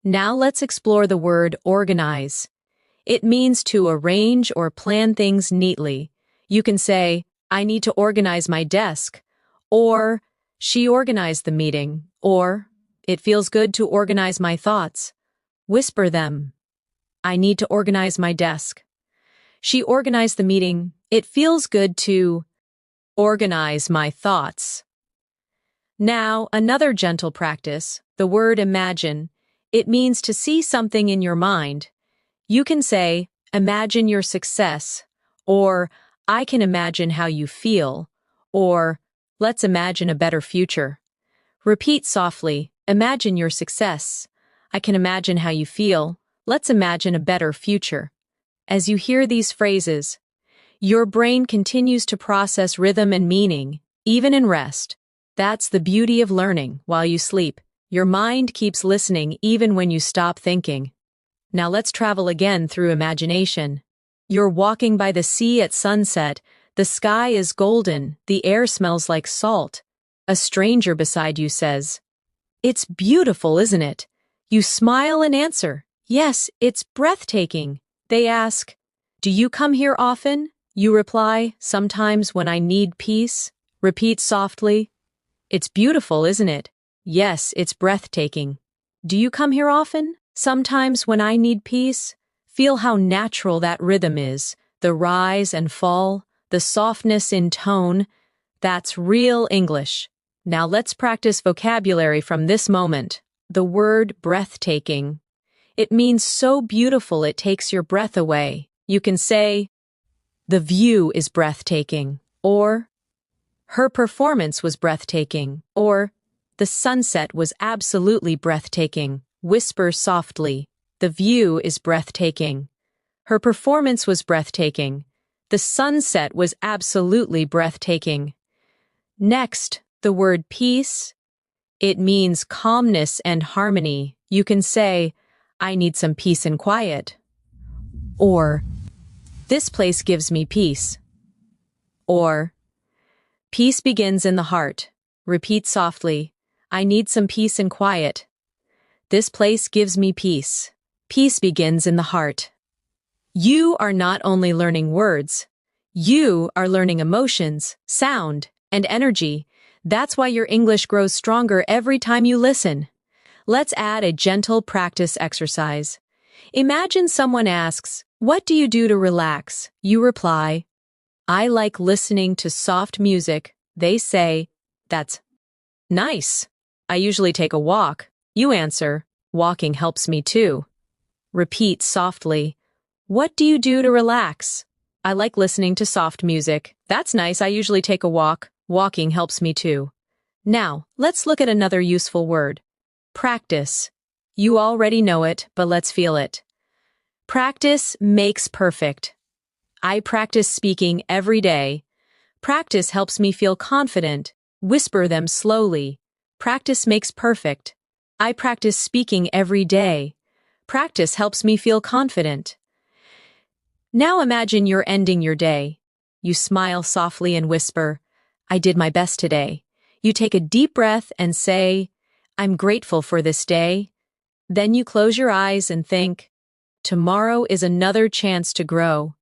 Now let's explore the word organize. It means to arrange or plan things neatly. You can say, "I need to organize my desk," or "She organized the meeting," or "It feels good to organize my thoughts." Whisper them. "I need to organize my desk." "She organized the meeting." "It feels good to organize my thoughts." Now, another gentle practice, the word imagine. It means to see something in your mind. You can say, "Imagine your success," or "I can imagine how you feel," or "Let's imagine a better future." Repeat softly, "Imagine your success." "I can imagine how you feel." "Let's imagine a better future." As you hear these phrases, your brain continues to process rhythm and meaning, even in rest. That's the beauty of learning while you sleep. Your mind keeps listening even when you stop thinking. Now let's travel again through imagination. You're walking by the sea at sunset. The sky is golden. The air smells like salt. A stranger beside you says, "It's beautiful, isn't it?" You smile and answer, "Yes, it's breathtaking." They ask, "Do you come here often?" You reply, "Sometimes when I need peace." Repeat softly, It's beautiful, isn't it? Yes, it's breathtaking. Do you come here often? Sometimes when I need peace, feel how natural that rhythm is, the rise and fall, the softness in tone. That's real English. Now let's practice vocabulary from this moment. The word breathtaking. It means so beautiful it takes your breath away. You can say, the view is breathtaking, or her performance was breathtaking, or the sunset was absolutely breathtaking. Whisper softly, the view is breathtaking. Her performance was breathtaking. The sunset was absolutely breathtaking. Next, the word peace. It means calmness and harmony. You can say, I need some peace and quiet. Or, this place gives me peace. Or, peace begins in the heart. Repeat softly, I need some peace and quiet. This place gives me peace. Peace begins in the heart. You are not only learning words, you are learning emotions, sound, and energy. That's why your English grows stronger every time you listen. Let's add a gentle practice exercise. Imagine someone asks, what do you do to relax? You reply, I like listening to soft music. They say, that's nice. I usually take a walk. You answer, walking helps me too. Repeat softly, what do you do to relax? I like listening to soft music. That's nice. I usually take a walk. Walking helps me too. Now, let's look at another useful word. Practice. You already know it, but let's feel it. Practice makes perfect. I practice speaking every day. Practice helps me feel confident. Whisper them slowly. Practice makes perfect. I practice speaking every day. Practice helps me feel confident. Now imagine you're ending your day. You smile softly and whisper, I did my best today. You take a deep breath and say, I'm grateful for this day. Then you close your eyes and think, tomorrow is another chance to grow.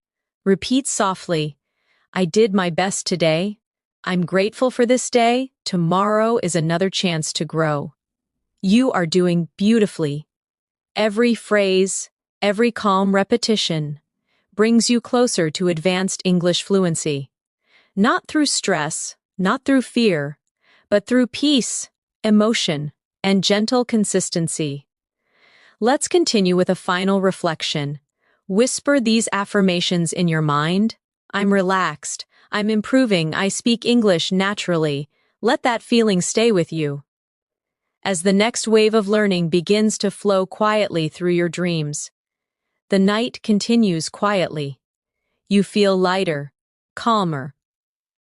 Repeat softly, I did my best today. I'm grateful for this day. Tomorrow is another chance to grow. You are doing beautifully. Every phrase, every calm repetition brings you closer to advanced English fluency. Not through stress, not through fear, but through peace, emotion, and gentle consistency. Let's continue with a final reflection. Whisper these affirmations in your mind. I'm relaxed. I'm improving. I speak English naturally. Let that feeling stay with you. As the next wave of learning begins to flow quietly through your dreams, the night continues quietly. You feel lighter, calmer,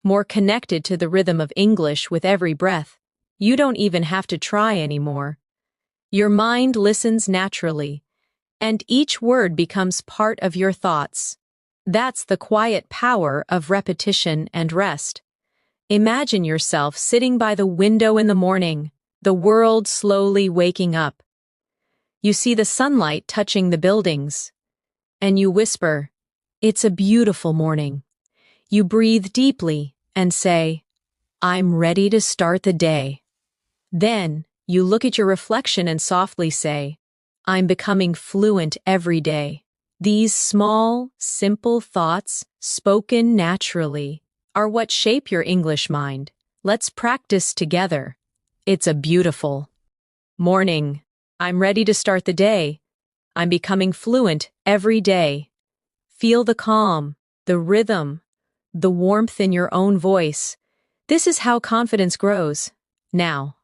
more connected to the rhythm of English with every breath. You don't even have to try anymore. Your mind listens naturally, and each word becomes part of your thoughts. That's the quiet power of repetition and rest. Imagine yourself sitting by the window in the morning, the world slowly waking up. You see the sunlight touching the buildings, and you whisper, it's a beautiful morning. You breathe deeply and say, I'm ready to start the day. Then, you look at your reflection and softly say, I'm becoming fluent every day. These small, simple thoughts, spoken naturally, are what shape your English mind. Let's practice together. It's a beautiful morning. I'm ready to start the day. I'm becoming fluent every day. Feel the calm, the rhythm, the warmth in your own voice. This is how confidence grows. Now,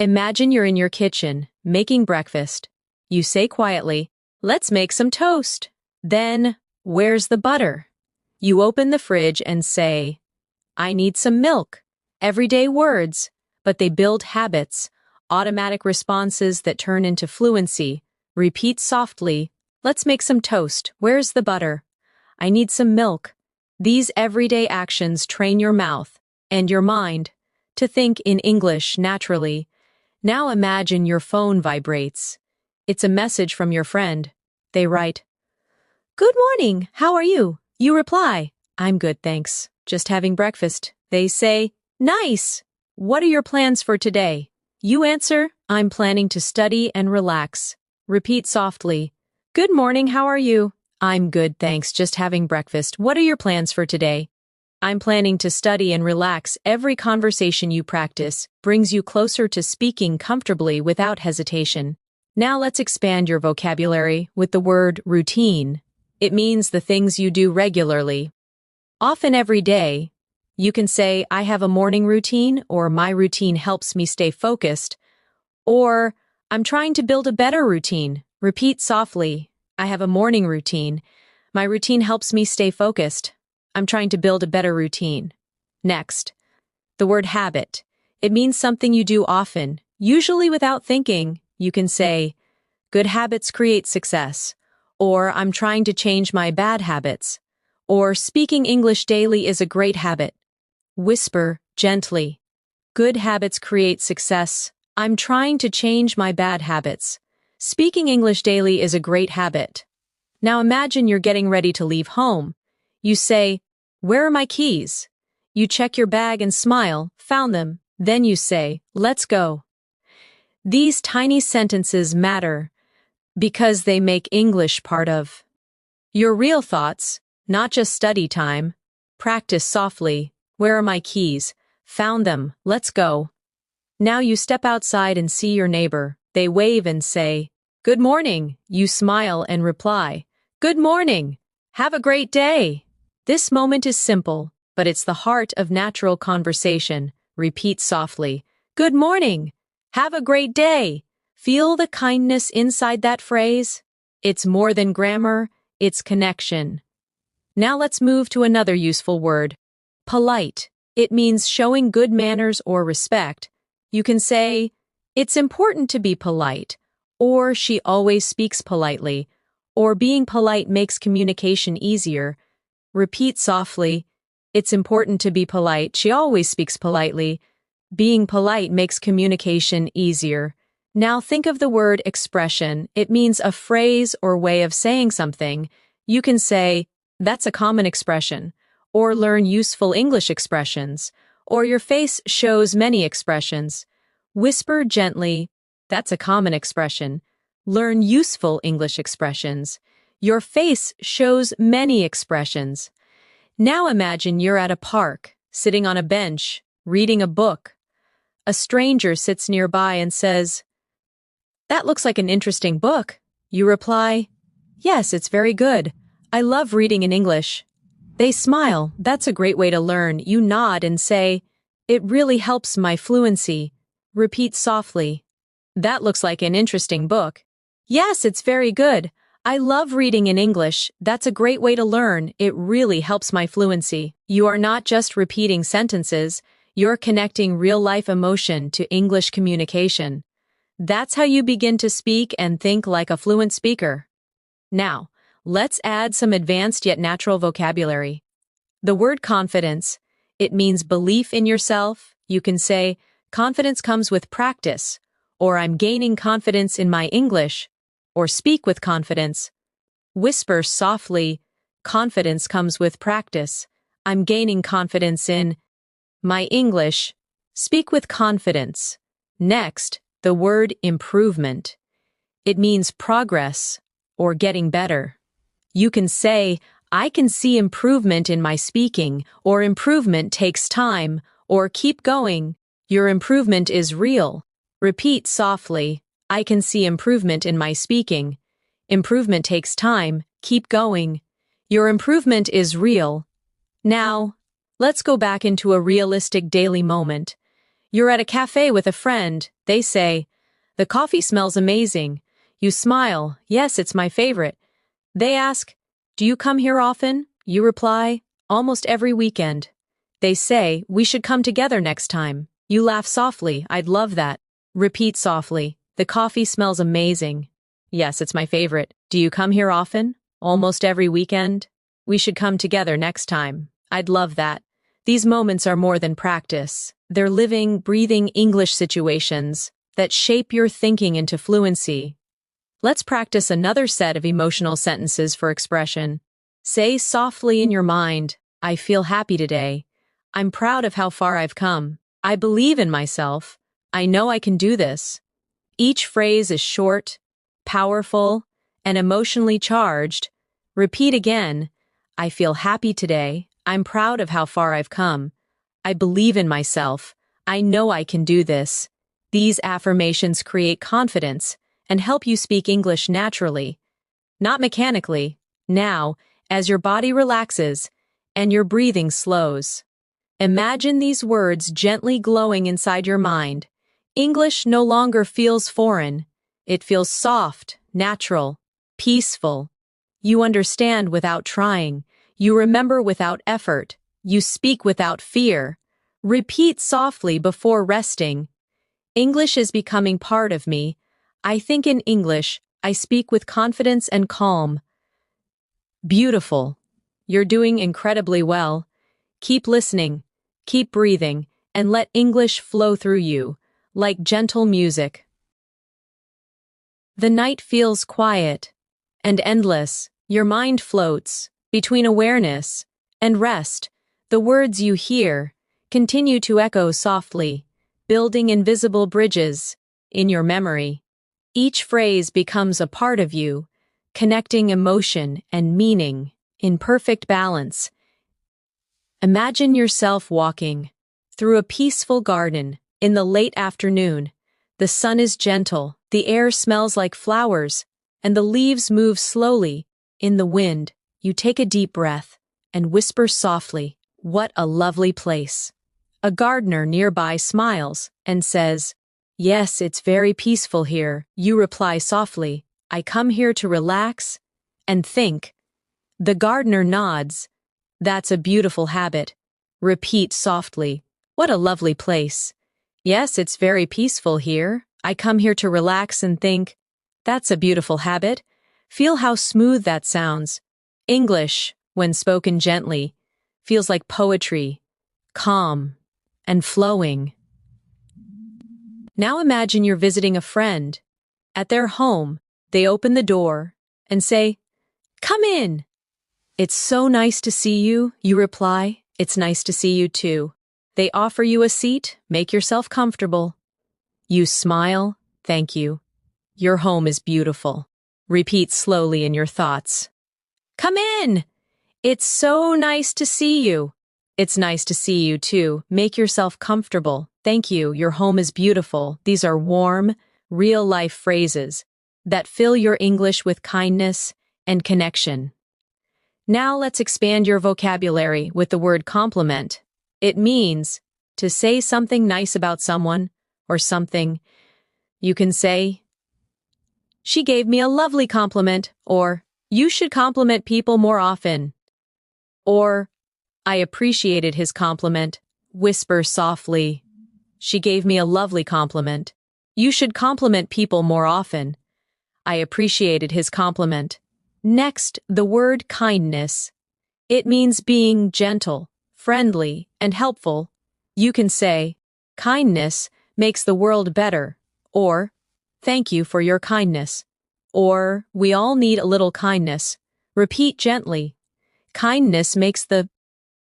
imagine you're in your kitchen, making breakfast. You say quietly, let's make some toast. Then, where's the butter? You open the fridge and say, I need some milk. Everyday words, but they build habits, automatic responses that turn into fluency. Repeat softly, let's make some toast. Where's the butter? I need some milk. These everyday actions train your mouth and your mind to think in English naturally. Now imagine your phone vibrates. It's a message from your friend. They write, Good morning, how are you? You reply, I'm good, thanks. Just having breakfast. They say, Nice. What are your plans for today? You answer, I'm planning to study and relax. Repeat softly. Good morning, how are you? I'm good, thanks, just having breakfast. What are your plans for today? I'm planning to study and relax. Every conversation you practice brings you closer to speaking comfortably without hesitation. Now let's expand your vocabulary with the word routine. It means the things you do regularly. Often every day, you can say, I have a morning routine, or my routine helps me stay focused, or I'm trying to build a better routine. Repeat softly. I have a morning routine. My routine helps me stay focused. I'm trying to build a better routine. Next, the word habit. It means something you do often, usually without thinking. You can say, good habits create success, or I'm trying to change my bad habits, or speaking English daily is a great habit. Whisper gently. Good habits create success. I'm trying to change my bad habits. Speaking English daily is a great habit. Now imagine you're getting ready to leave home. You say, where are my keys? You check your bag and smile, found them. Then you say, let's go. These tiny sentences matter because they make English part of your real thoughts, not just study time. Practice softly. Where are my keys? Found them. Let's go. Now you step outside and see your neighbor. They wave and say, good morning. You smile and reply, good morning. Have a great day. This moment is simple, but it's the heart of natural conversation. Repeat softly. Good morning. Have a great day. Feel the kindness inside that phrase. It's more than grammar, it's connection. Now let's move to another useful word. Polite. It means showing good manners or respect. You can say, it's important to be polite, or she always speaks politely, or being polite makes communication easier. Repeat softly. It's important to be polite. She always speaks politely. Being polite makes communication easier. Now think of the word expression. It means a phrase or way of saying something. You can say, that's a common expression, or learn useful English expressions, or your face shows many expressions. Whisper gently, that's a common expression. Learn useful English expressions. Your face shows many expressions. Now imagine you're at a park, sitting on a bench, reading a book. A stranger sits nearby and says, that looks like an interesting book. You reply, yes, it's very good. I love reading in English. They smile, that's a great way to learn. You nod and say, it really helps my fluency. Repeat softly. That looks like an interesting book. Yes, it's very good. I love reading in English. That's a great way to learn. It really helps my fluency. You are not just repeating sentences, you're connecting real-life emotion to English communication. That's how you begin to speak and think like a fluent speaker. Now, let's add some advanced yet natural vocabulary. The word confidence, it means belief in yourself. You can say, confidence comes with practice, or I'm gaining confidence in my English, or speak with confidence. Whisper softly, confidence comes with practice. I'm gaining confidence in my English. Speak with confidence. Next, the word improvement. It means progress or getting better. You can say, I can see improvement in my speaking, or improvement takes time, or keep going. Your improvement is real. Repeat softly, I can see improvement in my speaking. Improvement takes time, keep going. Your improvement is real. Now, let's go back into a realistic daily moment. You're at a cafe with a friend. They say, the coffee smells amazing. You smile, yes, it's my favorite. They ask, do you come here often? You reply, almost every weekend. They say, we should come together next time. You laugh softly, I'd love that. Repeat softly, the coffee smells amazing. Yes, it's my favorite. Do you come here often? Almost every weekend? We should come together next time. I'd love that. These moments are more than practice. They're living, breathing English situations that shape your thinking into fluency. Let's practice another set of emotional sentences for expression. Say softly in your mind, I feel happy today. I'm proud of how far I've come. I believe in myself. I know I can do this. Each phrase is short, powerful, and emotionally charged. Repeat again. I feel happy today. I'm proud of how far I've come. I believe in myself. I know I can do this. These affirmations create confidence and help you speak English naturally, not mechanically. Now, as your body relaxes and your breathing slows, imagine these words gently glowing inside your mind. English no longer feels foreign. It feels soft, natural, peaceful. You understand without trying. You remember without effort. You speak without fear. Repeat softly before resting. English is becoming part of me. I think in English. I speak with confidence and calm. Beautiful. You're doing incredibly well. Keep listening, keep breathing, and let English flow through you, like gentle music. The night feels quiet and endless. Your mind floats between awareness and rest. The words you hear continue to echo softly, building invisible bridges in your memory. Each phrase becomes a part of you, connecting emotion and meaning in perfect balance. Imagine yourself walking through a peaceful garden in the late afternoon. The sun is gentle, the air smells like flowers, and the leaves move slowly in the wind. You take a deep breath and whisper softly, "What a lovely place." A gardener nearby smiles and says, "Yes, it's very peaceful here." You reply softly, "I come here to relax and think." The gardener nods. "That's a beautiful habit." Repeat softly, "What a lovely place." "Yes, it's very peaceful here. I come here to relax and think." That's a beautiful habit. Feel how smooth that sounds. English, when spoken gently, feels like poetry, calm, and flowing. Now imagine you're visiting a friend. At their home, they open the door and say, "Come in." "It's so nice to see you," you reply. "It's nice to see you too." They offer you a seat, make yourself comfortable. You smile, "Thank you. Your home is beautiful." Repeat slowly in your thoughts. "Come in." "It's so nice to see you." "It's nice to see you too." Make yourself comfortable. "Thank you. Your home is beautiful." These are warm, real-life phrases that fill your English with kindness and connection. Now let's expand your vocabulary with the word compliment. It means to say something nice about someone or something. You can say, "She gave me a lovely compliment," or "You should compliment people more often," or "I appreciated his compliment." Whisper softly, "She gave me a lovely compliment." "You should compliment people more often." "I appreciated his compliment." Next, the word kindness. It means being gentle, friendly, and helpful. You can say, "Kindness makes the world better," or "Thank you for your kindness," or "We all need a little kindness." Repeat gently, "Kindness makes the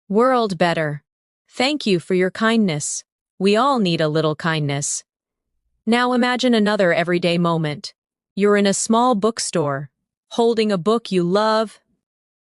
world better." "Thank you for your kindness." "We all need a little kindness." Now imagine another everyday moment. You're in a small bookstore, holding a book you love.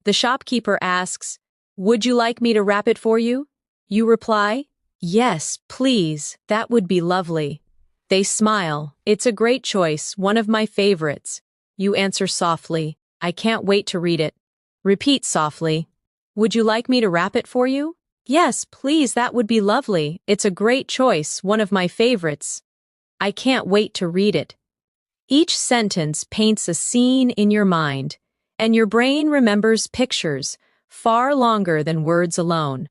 The shopkeeper asks, "Would you like me to wrap it for you?" You reply, "Yes, please, that would be lovely." They smile. "It's a great choice, one of my favorites." You answer softly, "I can't wait to read it." Repeat softly, "Would you like me to wrap it for you?" "Yes, please, that would be lovely. It's a great choice, one of my favorites." "I can't wait to read it." Each sentence paints a scene in your mind, and your brain remembers pictures far longer than words alone.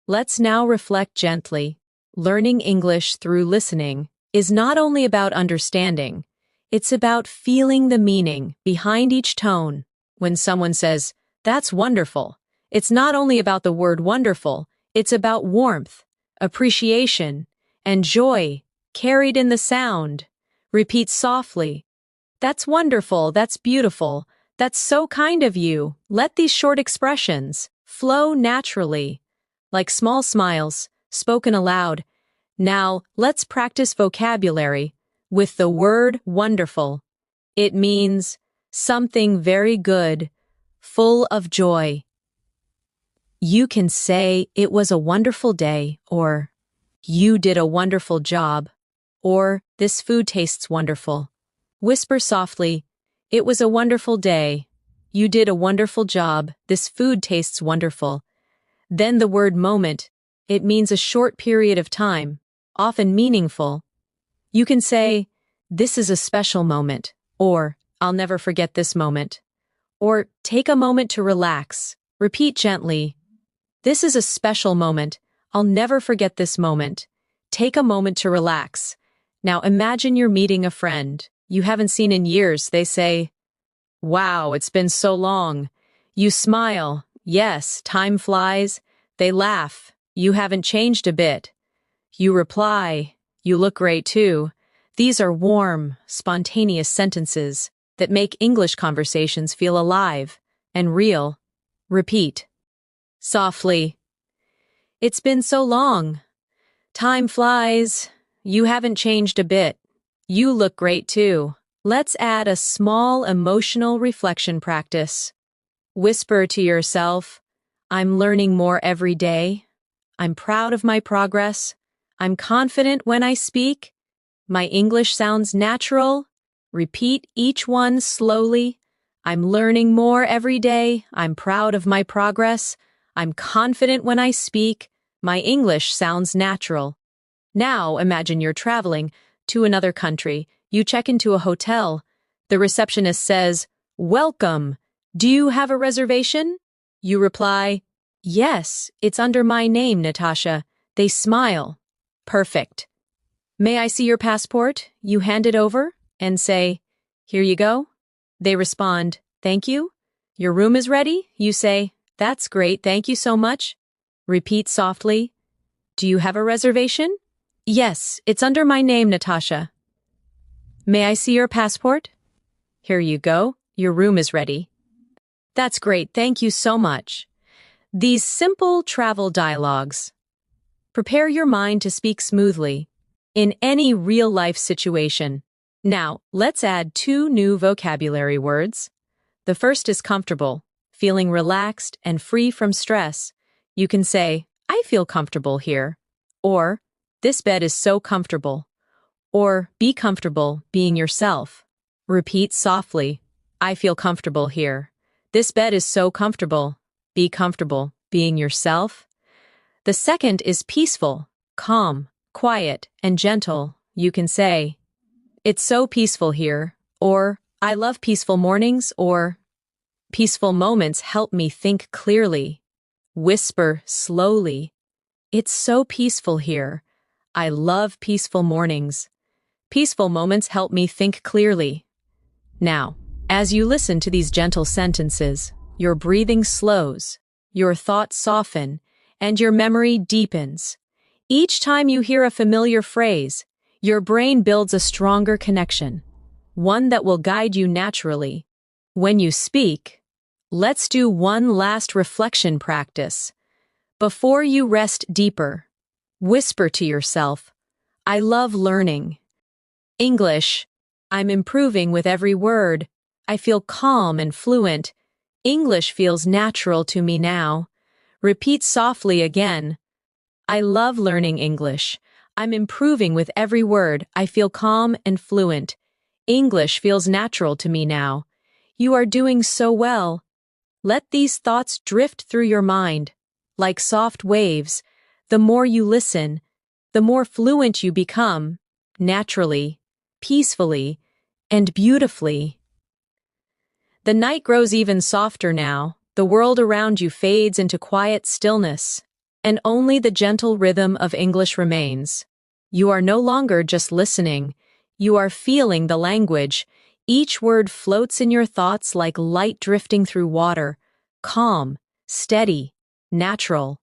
Let's now reflect gently. Learning English through listening is not only about understanding, it's about feeling the meaning behind each tone. When someone says, "That's wonderful," it's not only about the word wonderful, it's about warmth, appreciation, and joy carried in the sound. Repeat softly, "That's wonderful, that's beautiful, that's so kind of you." Let these short expressions flow naturally, like small smiles, spoken aloud. Now, let's practice vocabulary with the word wonderful. It means something very good, full of joy. You can say it was a wonderful day, or you did a wonderful job, or this food tastes wonderful. Whisper softly, it was a wonderful day. You did a wonderful job. This food tastes wonderful. Then the word moment. It means a short period of time, often meaningful. You can say, this is a special moment, or I'll never forget this moment. Or take a moment to relax. Repeat gently. This is a special moment. I'll never forget this moment. Take a moment to relax. Now imagine you're meeting a friend you haven't seen in years. They say, wow, it's been so long. You smile. Yes, time flies. They laugh. You haven't changed a bit. You reply, you look great too. These are warm, spontaneous sentences that make English conversations feel alive and real. Repeat. Softly. It's been so long. Time flies. You haven't changed a bit. You look great too. Let's add a small emotional reflection practice. Whisper to yourself, I'm learning more every day. I'm proud of my progress. I'm confident when I speak. My English sounds natural. Repeat each one slowly. I'm learning more every day. I'm proud of my progress. I'm confident when I speak. My English sounds natural. Now imagine you're traveling to another country. You check into a hotel. The receptionist says, welcome. Do you have a reservation? You reply, yes, it's under my name, Natasha. They smile. Perfect. May I see your passport? You hand it over and say, here you go. They respond, thank you. Your room is ready? You say, that's great, thank you so much. Repeat softly, do you have a reservation? Yes, it's under my name, Natasha. May I see your passport? Here you go, your room is ready. That's great, thank you so much. These simple travel dialogues prepare your mind to speak smoothly in any real-life situation. Now, let's add 2 new vocabulary words. The first is comfortable, feeling relaxed and free from stress. You can say, I feel comfortable here, or this bed is so comfortable, or be comfortable being yourself. Repeat softly, I feel comfortable here. This bed is so comfortable. Be comfortable being yourself. The second is peaceful, calm, quiet, and gentle. You can say, it's so peaceful here, or I love peaceful mornings, or peaceful moments help me think clearly. Whisper slowly, it's so peaceful here. I love peaceful mornings. Peaceful moments help me think clearly. Now, as you listen to these gentle sentences, your breathing slows, your thoughts soften, and your memory deepens. Each time you hear a familiar phrase, your brain builds a stronger connection, one that will guide you naturally. When you speak, let's do one last reflection practice. Before you rest deeper, whisper to yourself, I love learning. English, I'm improving with every word. I feel calm and fluent. English feels natural to me now. Repeat softly again. I love learning English. I'm improving with every word. I feel calm and fluent. English feels natural to me now. You are doing so well. Let these thoughts drift through your mind. Like soft waves, the more you listen, the more fluent you become, naturally, peacefully, and beautifully. The night grows even softer now. The world around you fades into quiet stillness, and only the gentle rhythm of English remains. You are no longer just listening. You are feeling the language. Each word floats in your thoughts like light drifting through water, calm, steady, natural.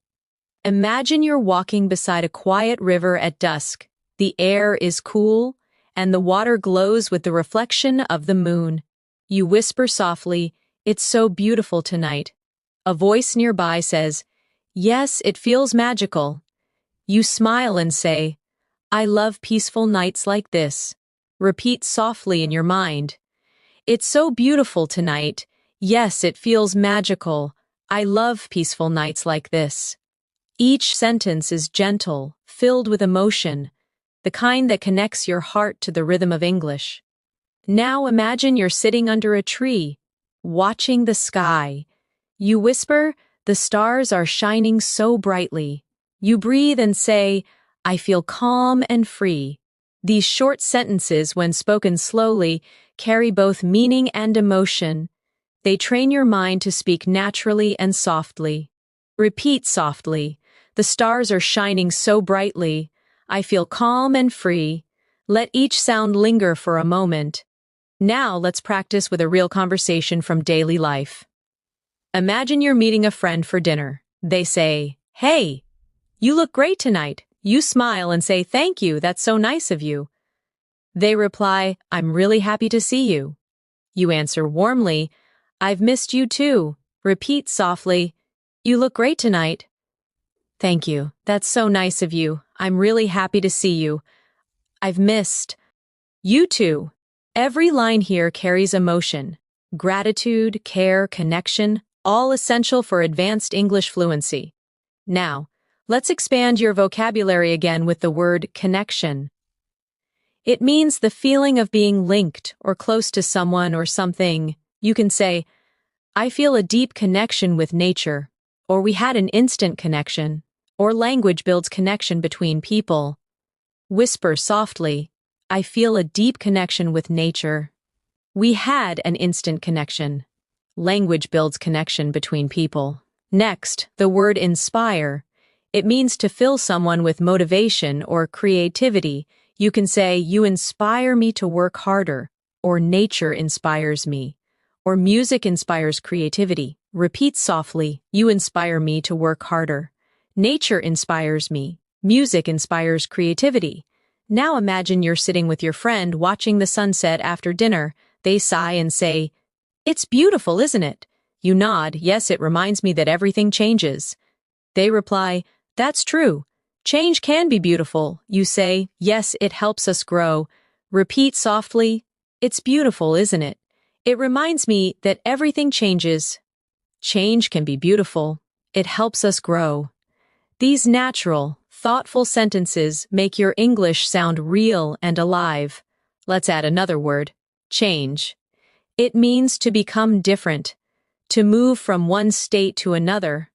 Imagine you're walking beside a quiet river at dusk. The air is cool, and the water glows with the reflection of the moon. You whisper softly, it's so beautiful tonight. A voice nearby says, yes, it feels magical. You smile and say, I love peaceful nights like this. Repeat softly in your mind. It's so beautiful tonight. Yes, it feels magical. I love peaceful nights like this. Each sentence is gentle, filled with emotion, the kind that connects your heart to the rhythm of English. Now imagine you're sitting under a tree, watching the sky. You whisper, "The stars are shining so brightly." You breathe and say, "I feel calm and free." These short sentences, when spoken slowly, carry both meaning and emotion. They train your mind to speak naturally and softly. Repeat softly. The stars are shining so brightly. I feel calm and free. Let each sound linger for a moment. Now let's practice with a real conversation from daily life. Imagine you're meeting a friend for dinner. They say, "Hey, you look great tonight." You smile and say, "Thank you, that's so nice of you." They reply, "I'm really happy to see you." You answer warmly, "I've missed you too." Repeat softly, "You look great tonight." "Thank you, that's so nice of you. I'm really happy to see you. I've missed you too." Every line here carries emotion, gratitude, care, connection, all essential for advanced English fluency. Now, let's expand your vocabulary again with the word connection. It means the feeling of being linked or close to someone or something. You can say, "I feel a deep connection with nature," or "We had an instant connection," or language builds connection between people. Whisper softly, "I feel a deep connection with nature." We had an instant connection. Language builds connection between people. Next, the word inspire. It means to fill someone with motivation or creativity. You can say, "You inspire me to work harder," or "Nature inspires me," or "Music inspires creativity." Repeat softly, "You inspire me to work harder." "Nature inspires me." "Music inspires creativity." Now imagine you're sitting with your friend watching the sunset after dinner. They sigh and say, "It's beautiful, isn't it?" You nod, "Yes, it reminds me that everything changes." They reply, "That's true. Change can be beautiful." You say, "Yes, it helps us grow." Repeat softly, "It's beautiful, isn't it? It reminds me that everything changes. Change can be beautiful. It helps us grow." These natural, thoughtful sentences make your English sound real and alive. Let's add another word, change. It means to become different, to move from one state to another.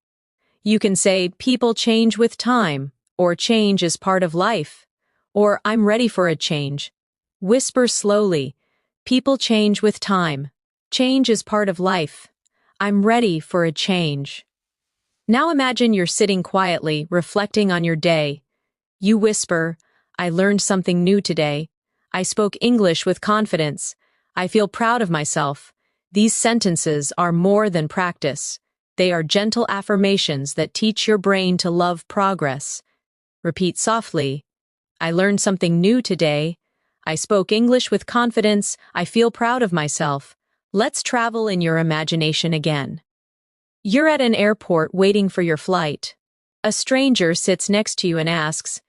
You can say, "People change with time," or "Change is part of life," or "I'm ready for a change." Whisper slowly, "People change with time. Change is part of life. I'm ready for a change." Now imagine you're sitting quietly, reflecting on your day. You whisper, "I learned something new today. I spoke English with confidence. I feel proud of myself." These sentences are more than practice. They are gentle affirmations that teach your brain to love progress. Repeat softly, "I learned something new today. I spoke English with confidence. I feel proud of myself." Let's travel in your imagination again. You're at an airport waiting for your flight. A stranger sits next to you and asks,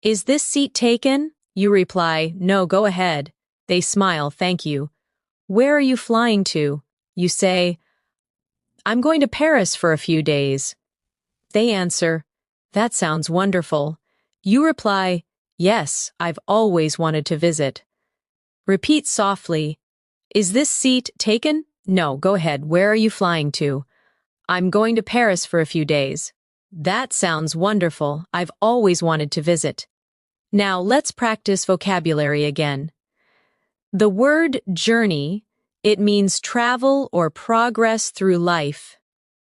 "Is this seat taken?" You reply, "No, go ahead." They smile, "Thank you." "Where are you flying to?" You say, "I'm going to Paris for a few days." They answer, "That sounds wonderful." You reply, "Yes, I've always wanted to visit." Repeat softly, "Is this seat taken?" "No, go ahead. Where are you flying to?" "I'm going to Paris for a few days." "That sounds wonderful. I've always wanted to visit." Now let's practice vocabulary again. The word journey, it means travel or progress through life.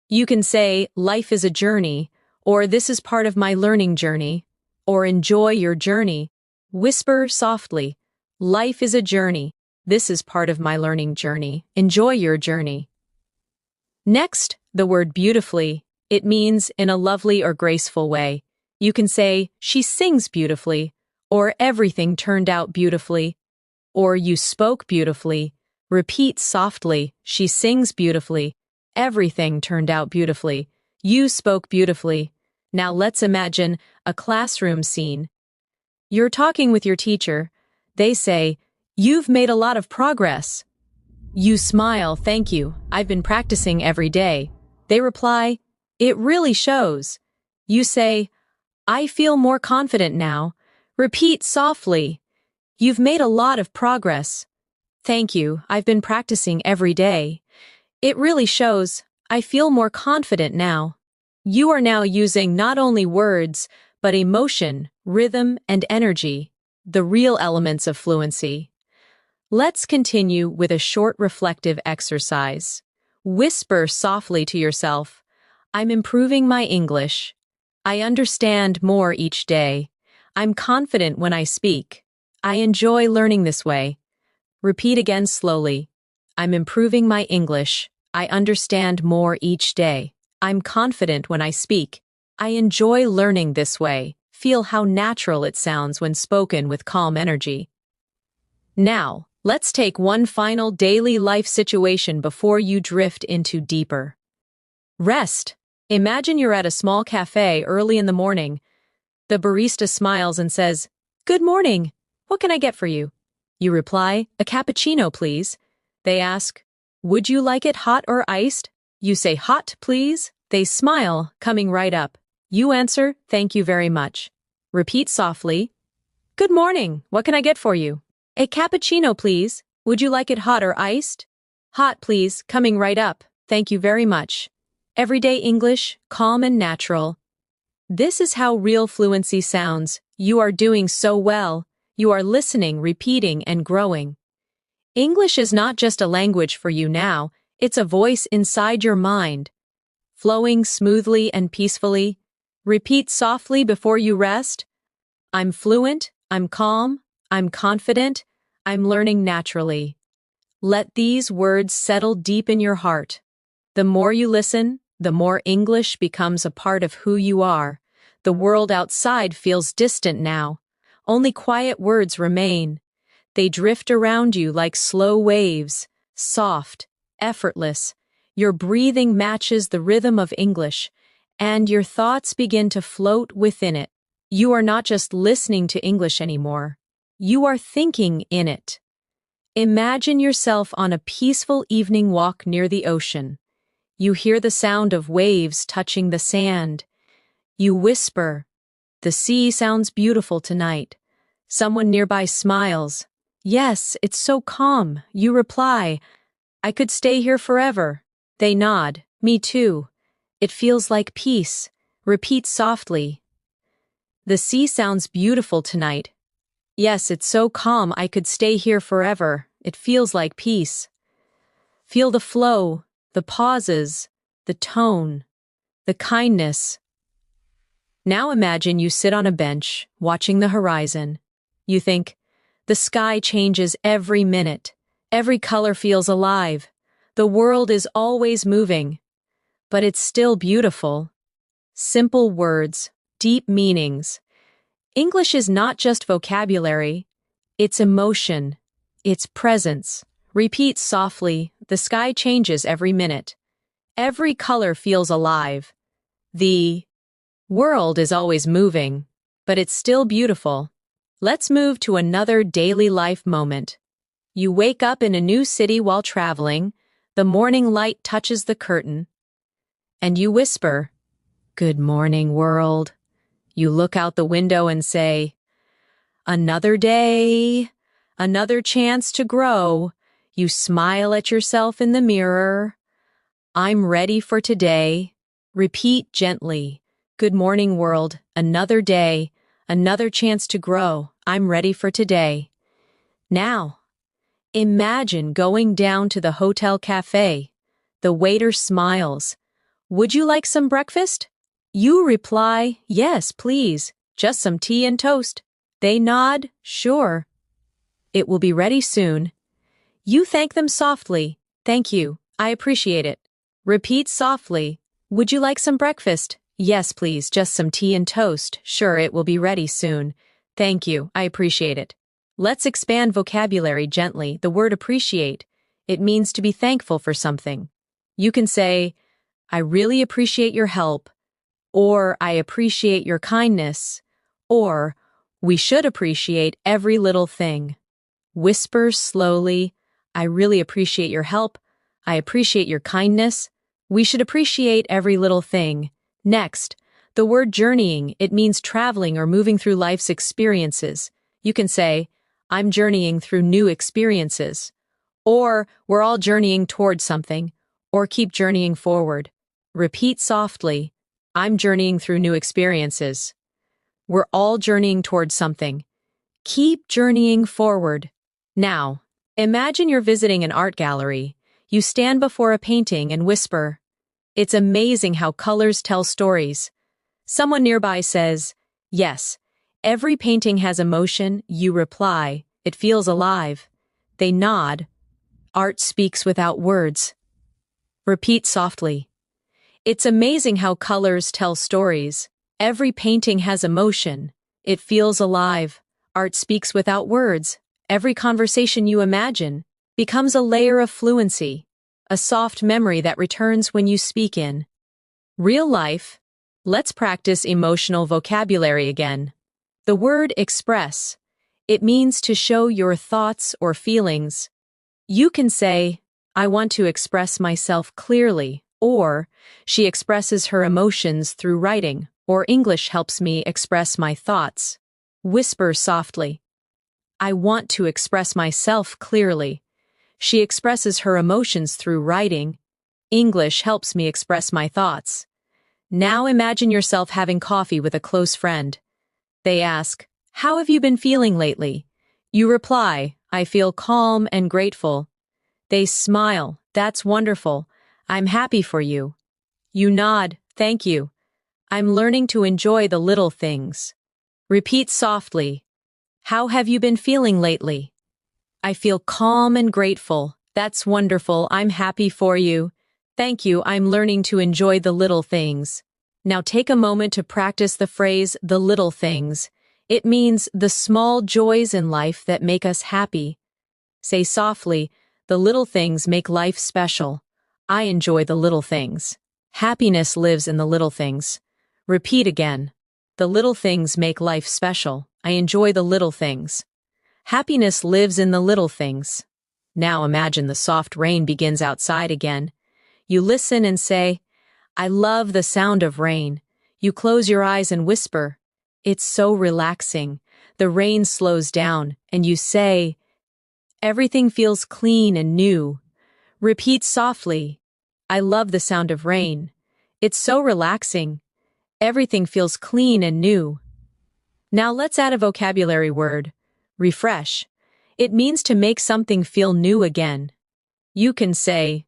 You can say, "Life is a journey," or "This is part of my learning journey," or "Enjoy your journey." Whisper softly, "Life is a journey. This is part of my learning journey. Enjoy your journey." Next, the word beautifully. It means in a lovely or graceful way. You can say, "She sings beautifully," or "Everything turned out beautifully," or "You spoke beautifully." Repeat softly, "She sings beautifully." "Everything turned out beautifully." "You spoke beautifully." Now let's imagine a classroom scene. You're talking with your teacher. They say, "You've made a lot of progress." You smile, "Thank you. I've been practicing every day." They reply, "It really shows." You say, "I feel more confident now." Repeat softly, "You've made a lot of progress." "Thank you. I've been practicing every day." "It really shows. I feel more confident now." You are now using not only words, but emotion, rhythm, and energy, the real elements of fluency. Let's continue with a short reflective exercise. Whisper softly to yourself, "I'm improving my English. I understand more each day. I'm confident when I speak. I enjoy learning this way." Repeat again slowly. "I'm improving my English. I understand more each day. I'm confident when I speak. I enjoy learning this way." Feel how natural it sounds when spoken with calm energy. Now, let's take one final daily life situation before you drift into deeper rest. Imagine you're at a small cafe early in the morning. The barista smiles and says, "Good morning. What can I get for you?" You reply, "A cappuccino, please." They ask, "Would you like it hot or iced?" You say, "Hot, please." They smile, coming right up. You answer, "Thank you very much." Repeat softly, "Good morning. What can I get for you?" "A cappuccino, please. Would you like it hot or iced?" "Hot, please," coming right up. "Thank you very much." Everyday English, calm and natural. This is how real fluency sounds. You are doing so well. You are listening, repeating, and growing. English is not just a language for you now, it's a voice inside your mind. Flowing smoothly and peacefully. Repeat softly before you rest. I'm fluent, I'm calm, I'm confident, I'm learning naturally. Let these words settle deep in your heart. The more you listen, the more English becomes a part of who you are. The world outside feels distant now. Only quiet words remain. They drift around you like slow waves, soft, effortless. Your breathing matches the rhythm of English, and your thoughts begin to float within it. You are not just listening to English anymore. You are thinking in it. Imagine yourself on a peaceful evening walk near the ocean. You hear the sound of waves touching the sand. You whisper, "The sea sounds beautiful tonight." Someone nearby smiles. "Yes, it's so calm." You reply, "I could stay here forever." They nod, "Me too. It feels like peace." Repeat softly, "The sea sounds beautiful tonight." "Yes, it's so calm. I could stay here forever. It feels like peace." Feel the flow, the pauses, the tone, the kindness. Now imagine you sit on a bench, watching the horizon. You think, the sky changes every minute. Every color feels alive. The world is always moving. But it's still beautiful. Simple words, deep meanings. English is not just vocabulary. It's emotion. It's presence. Repeat softly, the sky changes every minute. Every color feels alive. The world is always moving, but it's still beautiful. Let's move to another daily life moment. You wake up in a new city while traveling, the morning light touches the curtain, and you whisper, "Good morning, world." You look out the window and say, "Another day, another chance to grow." You smile at yourself in the mirror. "I'm ready for today." Repeat gently, "Good morning, world. Another day, another chance to grow. I'm ready for today." Now, imagine going down to the hotel cafe. The waiter smiles. "Would you like some breakfast?" You reply, "Yes, please. Just some tea and toast." They nod, "Sure. It will be ready soon." You thank them softly. "Thank you. I appreciate it." Repeat softly, "Would you like some breakfast?" "Yes, please. Just some tea and toast." "Sure, it will be ready soon." "Thank you. I appreciate it." Let's expand vocabulary gently. The word appreciate. It means to be thankful for something. You can say, "I really appreciate your help," or "I appreciate your kindness," or We should appreciate every little thing. Whisper slowly, I really appreciate your help. I appreciate your kindness. We should appreciate every little thing. Next, the word journeying, it means traveling or moving through life's experiences. You can say, I'm journeying through new experiences. Or, we're all journeying towards something. Or keep journeying forward. Repeat softly, I'm journeying through new experiences. We're all journeying towards something. Keep journeying forward. Now, imagine you're visiting an art gallery. You stand before a painting and whisper, it's amazing how colors tell stories. Someone nearby says, yes, every painting has emotion. You reply, it feels alive. They nod. Art speaks without words. Repeat softly. It's amazing how colors tell stories. Every painting has emotion. It feels alive. Art speaks without words. Every conversation you imagine becomes a layer of fluency, a soft memory that returns when you speak in real life. Let's practice emotional vocabulary again. The word express. It means to show your thoughts or feelings. You can say, I want to express myself clearly, or she expresses her emotions through writing, or English helps me express my thoughts. Whisper softly. I want to express myself clearly. She expresses her emotions through writing. English helps me express my thoughts. Now imagine yourself having coffee with a close friend. They ask, how have you been feeling lately? You reply, I feel calm and grateful. They smile, that's wonderful. I'm happy for you. You nod, thank you. I'm learning to enjoy the little things. Repeat softly. How have you been feeling lately? I feel calm and grateful. That's wonderful. I'm happy for you. Thank you. I'm learning to enjoy the little things. Now take a moment to practice the phrase, the little things. It means the small joys in life that make us happy. Say softly, the little things make life special. I enjoy the little things. Happiness lives in the little things. Repeat again. The little things make life special. I enjoy the little things. Happiness lives in the little things. Now imagine the soft rain begins outside again. You listen and say, I love the sound of rain. You close your eyes and whisper, it's so relaxing. The rain slows down, and you say, everything feels clean and new. Repeat softly, I love the sound of rain. It's so relaxing. Everything feels clean and new. Now let's add a vocabulary word. Refresh. It means to make something feel new again. You can say,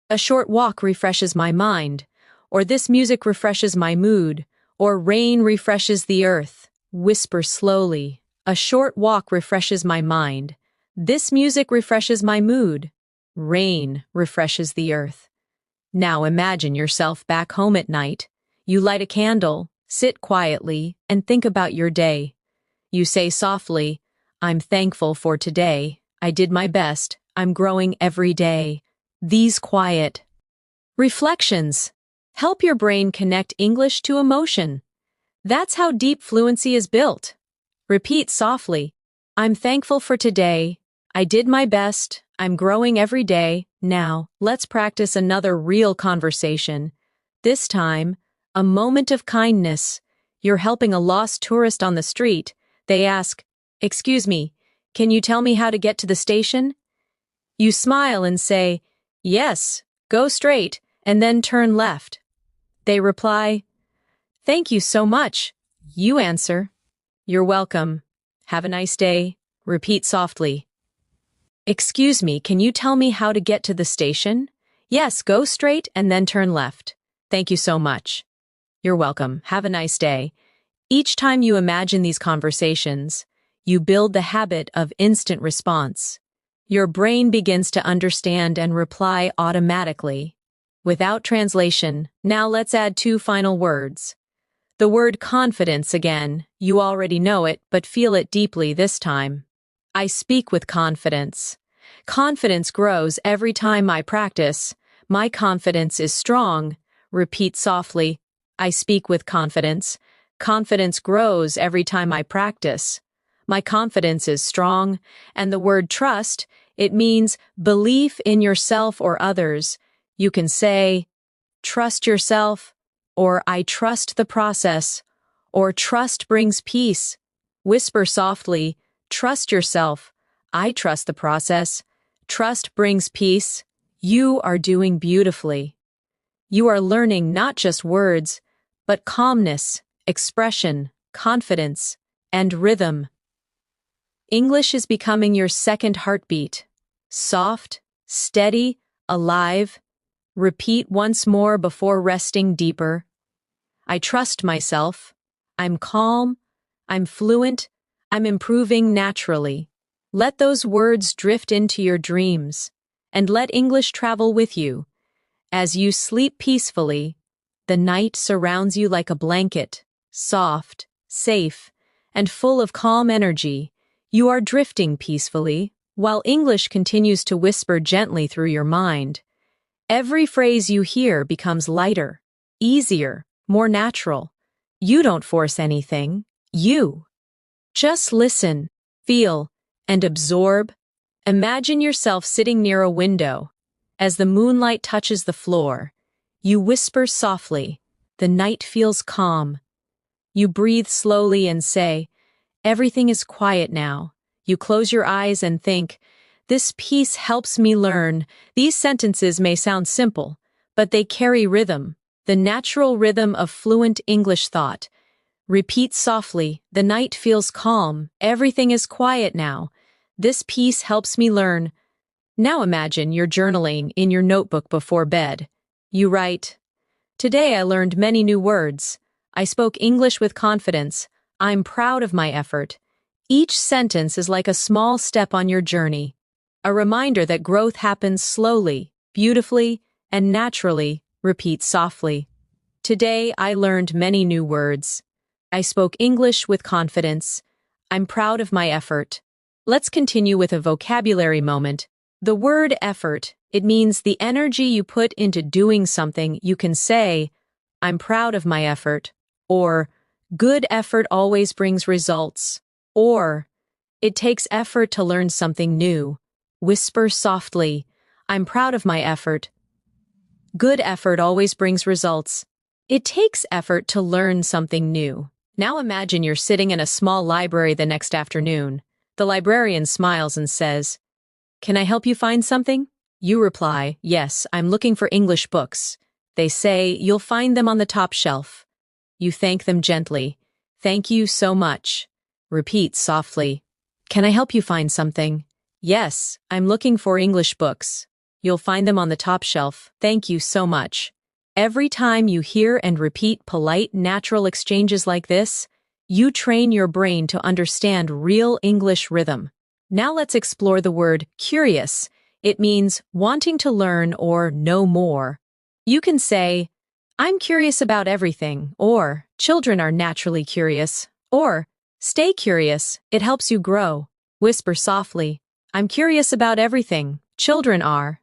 a short walk refreshes my mind, or this music refreshes my mood, or rain refreshes the earth. Whisper slowly. A short walk refreshes my mind. This music refreshes my mood. Rain refreshes the earth. Now imagine yourself back home at night. You light a candle, sit quietly, and think about your day. You say softly, I'm thankful for today. I did my best. I'm growing every day. These quiet reflections help your brain connect English to emotion. That's how deep fluency is built. Repeat softly, I'm thankful for today. I did my best. I'm growing every day. Now, let's practice another real conversation. This time, a moment of kindness. You're helping a lost tourist on the street. They ask, excuse me, can you tell me how to get to the station? You smile and say, yes, go straight, and then turn left. They reply, thank you so much. You answer, you're welcome. Have a nice day. Repeat softly. Excuse me, can you tell me how to get to the station? Yes, go straight and then turn left. Thank you so much. You're welcome. Have a nice day. Each time you imagine these conversations, you build the habit of instant response. Your brain begins to understand and reply automatically. Without translation, now let's add 2 final words. The word confidence again. You already know it, but feel it deeply this time. I speak with confidence. Confidence grows every time I practice. My confidence is strong. Repeat softly. I speak with confidence. Confidence grows every time I practice. My confidence is strong, and the word trust, it means belief in yourself or others. You can say, trust yourself, or I trust the process, or trust brings peace. Whisper softly, trust yourself. I trust the process. Trust brings peace. You are doing beautifully. You are learning not just words, but calmness, expression, confidence, and rhythm. English is becoming your second heartbeat. Soft, steady, alive. Repeat once more before resting deeper. I trust myself. I'm calm. I'm fluent. I'm improving naturally. Let those words drift into your dreams, and let English travel with you. As you sleep peacefully, the night surrounds you like a blanket, soft, safe, and full of calm energy. You are drifting peacefully, while English continues to whisper gently through your mind. Every phrase you hear becomes lighter, easier, more natural. You don't force anything. You just listen, feel, and absorb. Imagine yourself sitting near a window. As the moonlight touches the floor, you whisper softly. The night feels calm. You breathe slowly and say, everything is quiet now. You close your eyes and think, this piece helps me learn. These sentences may sound simple, but they carry rhythm, the natural rhythm of fluent English thought. Repeat softly, the night feels calm, everything is quiet now. This piece helps me learn. Now imagine you're journaling in your notebook before bed. You write, today I learned many new words. I spoke English with confidence. I'm proud of my effort. Each sentence is like a small step on your journey. A reminder that growth happens slowly, beautifully, and naturally. Repeat softly. Today I learned many new words. I spoke English with confidence. I'm proud of my effort. Let's continue with a vocabulary moment. The word effort, it means the energy you put into doing something. You can say, I'm proud of my effort, or good effort always brings results, or it takes effort to learn something new. Whisper softly, I'm proud of my effort. Good effort always brings results. It takes effort to learn something new. Now imagine you're sitting in a small library the next afternoon. The librarian smiles and says, can I help you find something? You reply, yes, I'm looking for English books. They say, you'll find them on the top shelf. You thank them gently. Thank you so much. Repeat softly. Can I help you find something? Yes, I'm looking for English books. You'll find them on the top shelf. Thank you so much. Every time you hear and repeat polite, natural exchanges like this, you train your brain to understand real English rhythm. Now let's explore the word curious. It means wanting to learn or know more. You can say, I'm curious about everything, or children are naturally curious, or stay curious, it helps you grow. Whisper softly, I'm curious about everything. Children are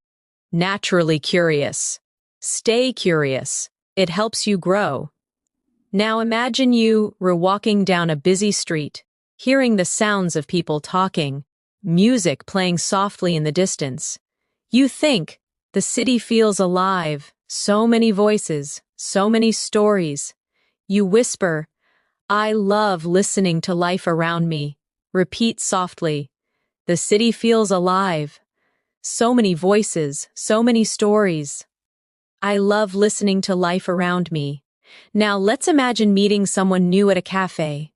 naturally curious. Stay curious. It helps you grow. Now imagine you were walking down a busy street, hearing the sounds of people talking, music playing softly in the distance. You think, the city feels alive, so many voices, so many stories. You whisper, I love listening to life around me. Repeat softly, the city feels alive. So many voices, so many stories. I love listening to life around me. Now let's imagine meeting someone new at a cafe.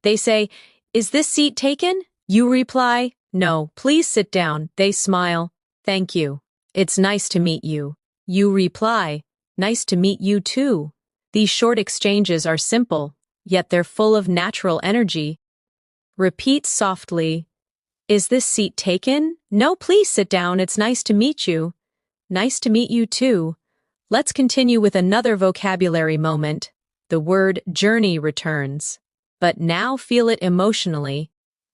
They say, is this seat taken? You reply, no, please sit down. They smile, thank you. It's nice to meet you. You reply, nice to meet you too. These short exchanges are simple, yet they're full of natural energy. Repeat softly, is this seat taken? No, please sit down. It's nice to meet you. Nice to meet you too. Let's continue with another vocabulary moment. The word journey returns. But now feel it emotionally.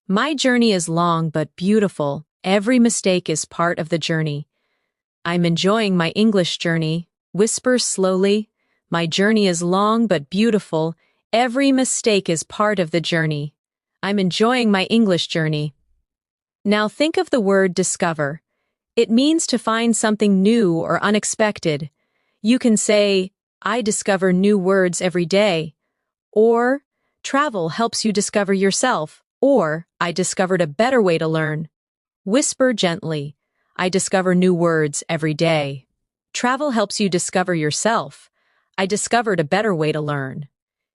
My journey is long but beautiful. Every mistake is part of the journey. I'm enjoying my English journey. Whisper slowly. My journey is long but beautiful. Every mistake is part of the journey. I'm enjoying my English journey. Now think of the word discover. It means to find something new or unexpected. You can say, I discover new words every day. Or, travel helps you discover yourself. Or, I discovered a better way to learn. Whisper gently, I discover new words every day. Travel helps you discover yourself. I discovered a better way to learn.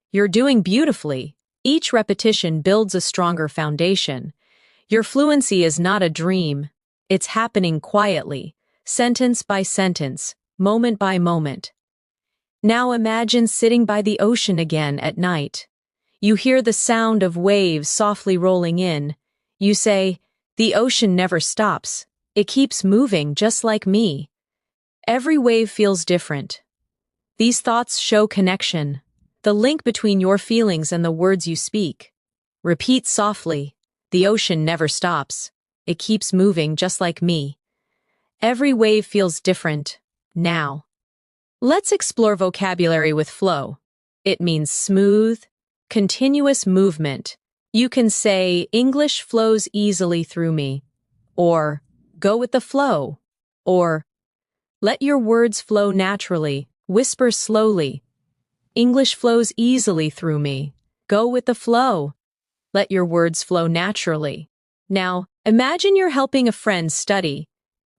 You're doing beautifully. Each repetition builds a stronger foundation. Your fluency is not a dream. It's happening quietly, sentence by sentence, moment by moment. Now imagine sitting by the ocean again at night. You hear the sound of waves softly rolling in. You say, the ocean never stops. It keeps moving just like me. Every wave feels different. These thoughts show connection, the link between your feelings and the words you speak. Repeat softly, the ocean never stops. It keeps moving just like me. Every wave feels different, now. Let's explore vocabulary with flow. It means smooth, continuous movement. You can say, English flows easily through me. Or, go with the flow. Or, let your words flow naturally. Whisper slowly. English flows easily through me. Go with the flow. Let your words flow naturally. Now, imagine you're helping a friend study.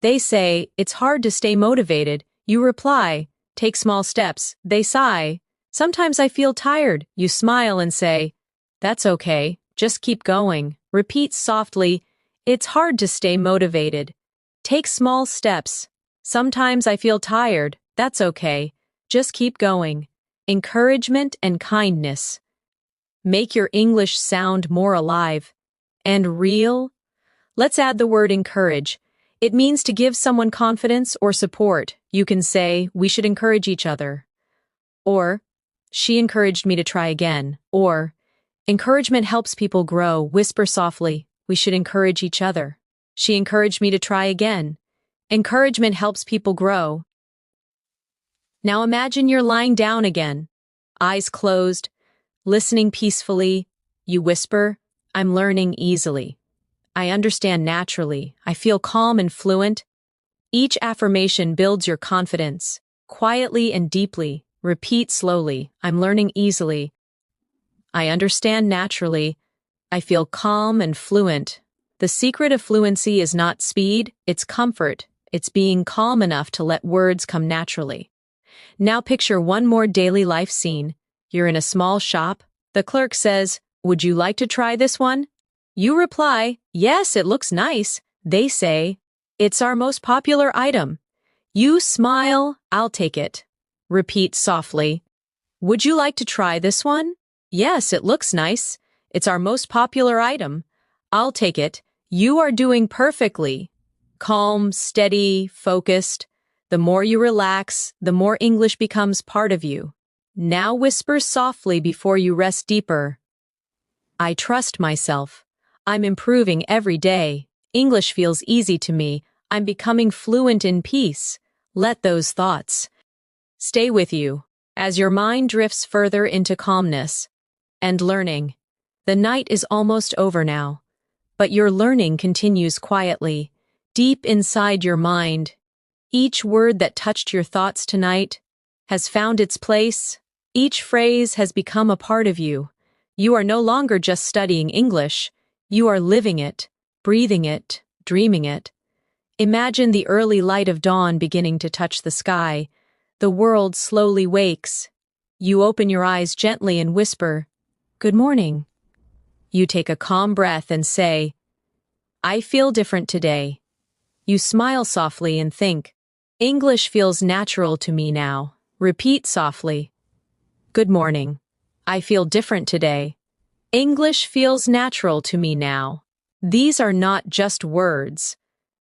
They say, it's hard to stay motivated. You reply, take small steps. They sigh. Sometimes I feel tired. You smile and say, that's okay. Just keep going. Repeat softly, it's hard to stay motivated. Take small steps. Sometimes I feel tired. That's okay. Just keep going. Encouragement and kindness. Make your English sound more alive. And real? Let's add the word encourage. It means to give someone confidence or support. You can say, we should encourage each other. Or, she encouraged me to try again. Or, encouragement helps people grow. Whisper softly, we should encourage each other. She encouraged me to try again. Encouragement helps people grow. Now imagine you're lying down again, eyes closed, listening peacefully. You whisper, I'm learning easily. I understand naturally. I feel calm and fluent. Each affirmation builds your confidence. Quietly and deeply, repeat slowly, I'm learning easily. I understand naturally. I feel calm and fluent. The secret of fluency is not speed, it's comfort. It's being calm enough to let words come naturally. Now picture one more daily life scene. You're in a small shop. The clerk says, would you like to try this one? You reply, yes, it looks nice. They say, it's our most popular item. You smile, I'll take it. Repeat softly, would you like to try this one? Yes, it looks nice. It's our most popular item. I'll take it. You are doing perfectly. Calm, steady, focused. The more you relax, the more English becomes part of you. Now whisper softly before you rest deeper. I trust myself. I'm improving every day. English feels easy to me. I'm becoming fluent in peace. Let those thoughts stay with you as your mind drifts further into calmness and learning. The night is almost over now, but your learning continues quietly, deep inside your mind. Each word that touched your thoughts tonight has found its place. Each phrase has become a part of you. You are no longer just studying English. You are living it, breathing it, dreaming it. Imagine the early light of dawn beginning to touch the sky. The world slowly wakes. You open your eyes gently and whisper, good morning. You take a calm breath and say, I feel different today. You smile softly and think, English feels natural to me now. Repeat softly, good morning. I feel different today. English feels natural to me now. These are not just words.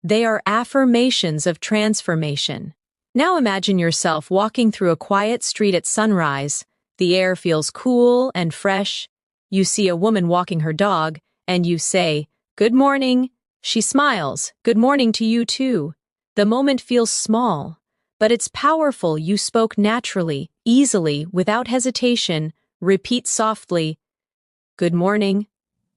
They are affirmations of transformation. Now imagine yourself walking through a quiet street at sunrise. The air feels cool and fresh. You see a woman walking her dog, and you say, good morning. She smiles, good morning to you too. The moment feels small, but it's powerful. You spoke naturally, easily, without hesitation. Repeat softly, good morning.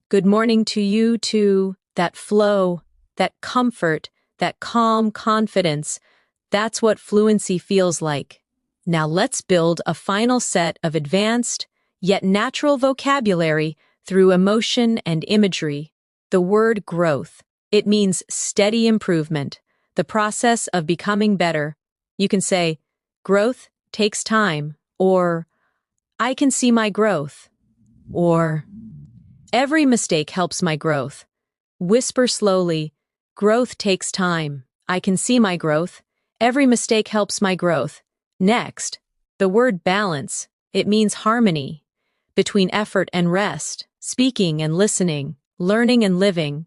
Good morning to you too. That flow, that comfort, that calm confidence. That's what fluency feels like. Now let's build a final set of advanced, yet natural vocabulary through emotion and imagery. The word growth. It means steady improvement, the process of becoming better. You can say, growth takes time, or I can see my growth, or every mistake helps my growth. Whisper slowly, growth takes time. I can see my growth. Every mistake helps my growth. Next, the word balance. It means harmony between effort and rest, speaking and listening, learning and living.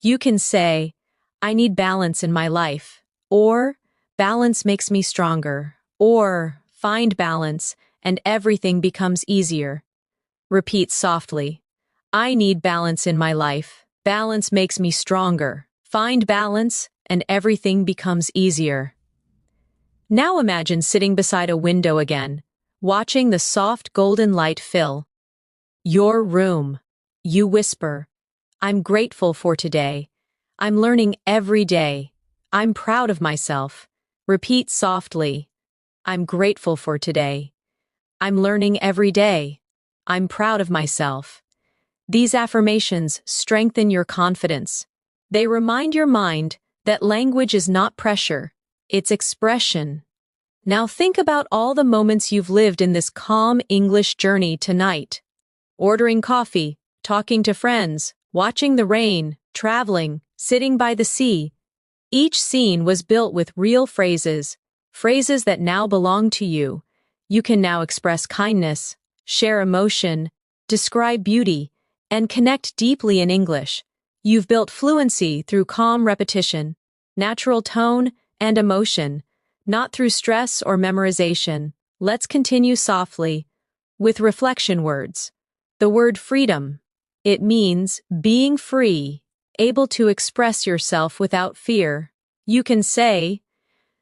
You can say, I need balance in my life, or balance makes me stronger, or find balance and everything becomes easier. Repeat softly, I need balance in my life. Balance makes me stronger. Find balance and everything becomes easier. Now imagine sitting beside a window again, watching the soft golden light fill your room. You whisper, I'm grateful for today. I'm learning every day. I'm proud of myself. Repeat softly, I'm grateful for today. I'm learning every day. I'm proud of myself. These affirmations strengthen your confidence. They remind your mind that language is not pressure, it's expression. Now think about all the moments you've lived in this calm English journey tonight. Ordering coffee, talking to friends, watching the rain, traveling, sitting by the sea. Each scene was built with real phrases, phrases that now belong to you. You can now express kindness, share emotion, describe beauty, and connect deeply in English. You've built fluency through calm repetition, natural tone, and emotion, not through stress or memorization. Let's continue softly with reflection words. The word freedom. It means being free, able to express yourself without fear. You can say,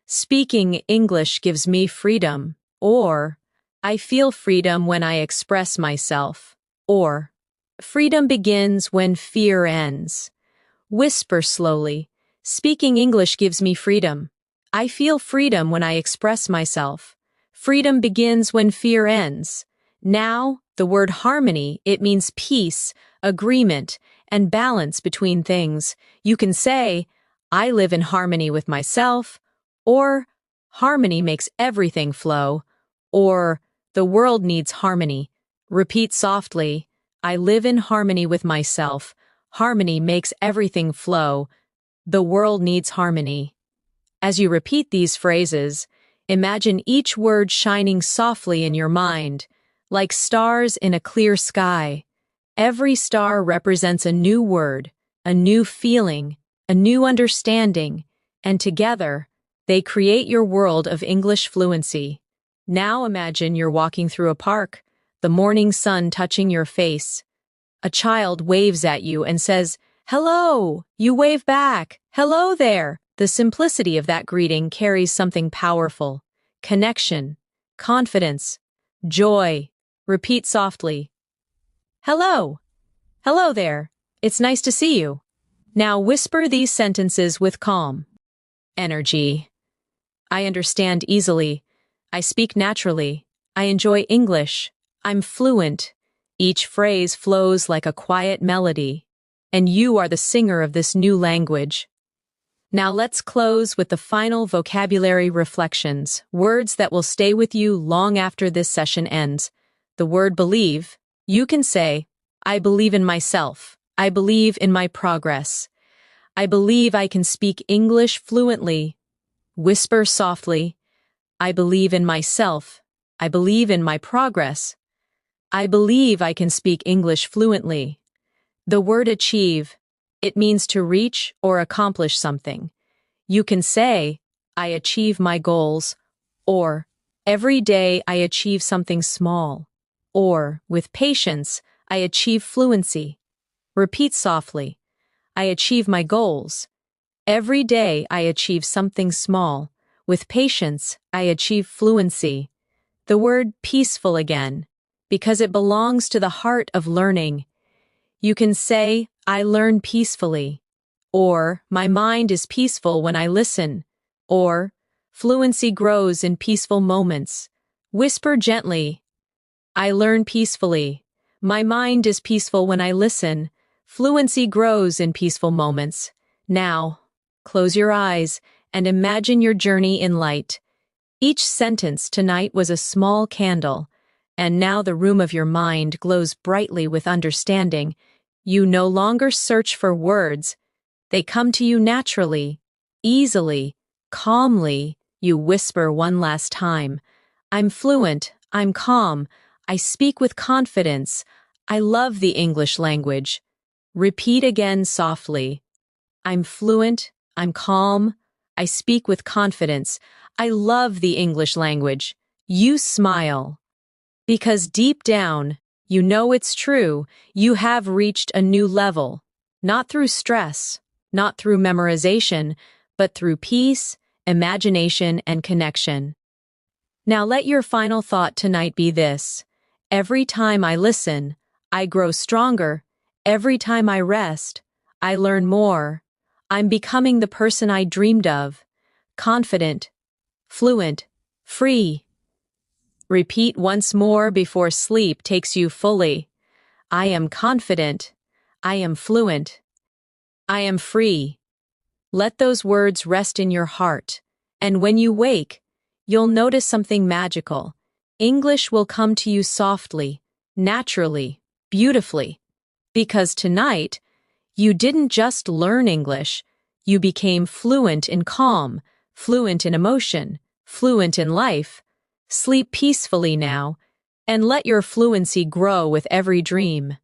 speaking English gives me freedom, or I feel freedom when I express myself, or freedom begins when fear ends. Whisper slowly, speaking English gives me freedom. I feel freedom when I express myself. Freedom begins when fear ends. Now, the word harmony, it means peace, agreement, and balance between things. You can say, I live in harmony with myself, or harmony makes everything flow, or the world needs harmony. Repeat softly, I live in harmony with myself. Harmony makes everything flow. The world needs harmony. As you repeat these phrases, imagine each word shining softly in your mind, like stars in a clear sky. Every star represents a new word, a new feeling, a new understanding, and together, they create your world of English fluency. Now imagine you're walking through a park, the morning sun touching your face. A child waves at you and says, hello! You wave back, hello there! The simplicity of that greeting carries something powerful. Connection, confidence, joy. Repeat softly. Hello. Hello there. It's nice to see you. Now whisper these sentences with calm. Energy. I understand easily. I speak naturally. I enjoy English. I'm fluent. Each phrase flows like a quiet melody. And you are the singer of this new language. Now let's close with the final vocabulary reflections, words that will stay with you long after this session ends. The word believe. You can say, I believe in myself. I believe in my progress. I believe I can speak English fluently. Whisper softly, I believe in myself. I believe in my progress. I believe I can speak English fluently. The word achieve. It means to reach or accomplish something. You can say, I achieve my goals, or every day I achieve something small, or with patience, I achieve fluency. Repeat softly, I achieve my goals. Every day I achieve something small. With patience, I achieve fluency. The word peaceful again. because it belongs to the heart of learning. You can say, I learn peacefully, or my mind is peaceful when I listen, or fluency grows in peaceful moments. Whisper gently, I learn peacefully. My mind is peaceful when I listen. Fluency grows in peaceful moments. Now, close your eyes and imagine your journey in light. Each sentence tonight was a small candle, and now the room of your mind glows brightly with understanding. You no longer search for words. They come to you naturally, easily, calmly. You whisper one last time. I'm fluent, I'm calm, I speak with confidence. I love the English language. Repeat again softly. I'm fluent, I'm calm, I speak with confidence. I love the English language. You smile. Because deep down, you know it's true. You have reached a new level. Not through stress, not through memorization, but through peace, imagination, and connection. Now let your final thought tonight be this. Every time I listen, I grow stronger. Every time I rest, I learn more. I'm becoming the person I dreamed of. Confident, fluent, free. Repeat once more before sleep takes you fully. I am confident. I am fluent. I am free. Let those words rest in your heart, and when you wake, you'll notice something magical. English will come to you softly, naturally, beautifully. Because tonight, you didn't just learn English, you became fluent in calm, fluent in emotion, fluent in life. Sleep peacefully now, and let your fluency grow with every dream.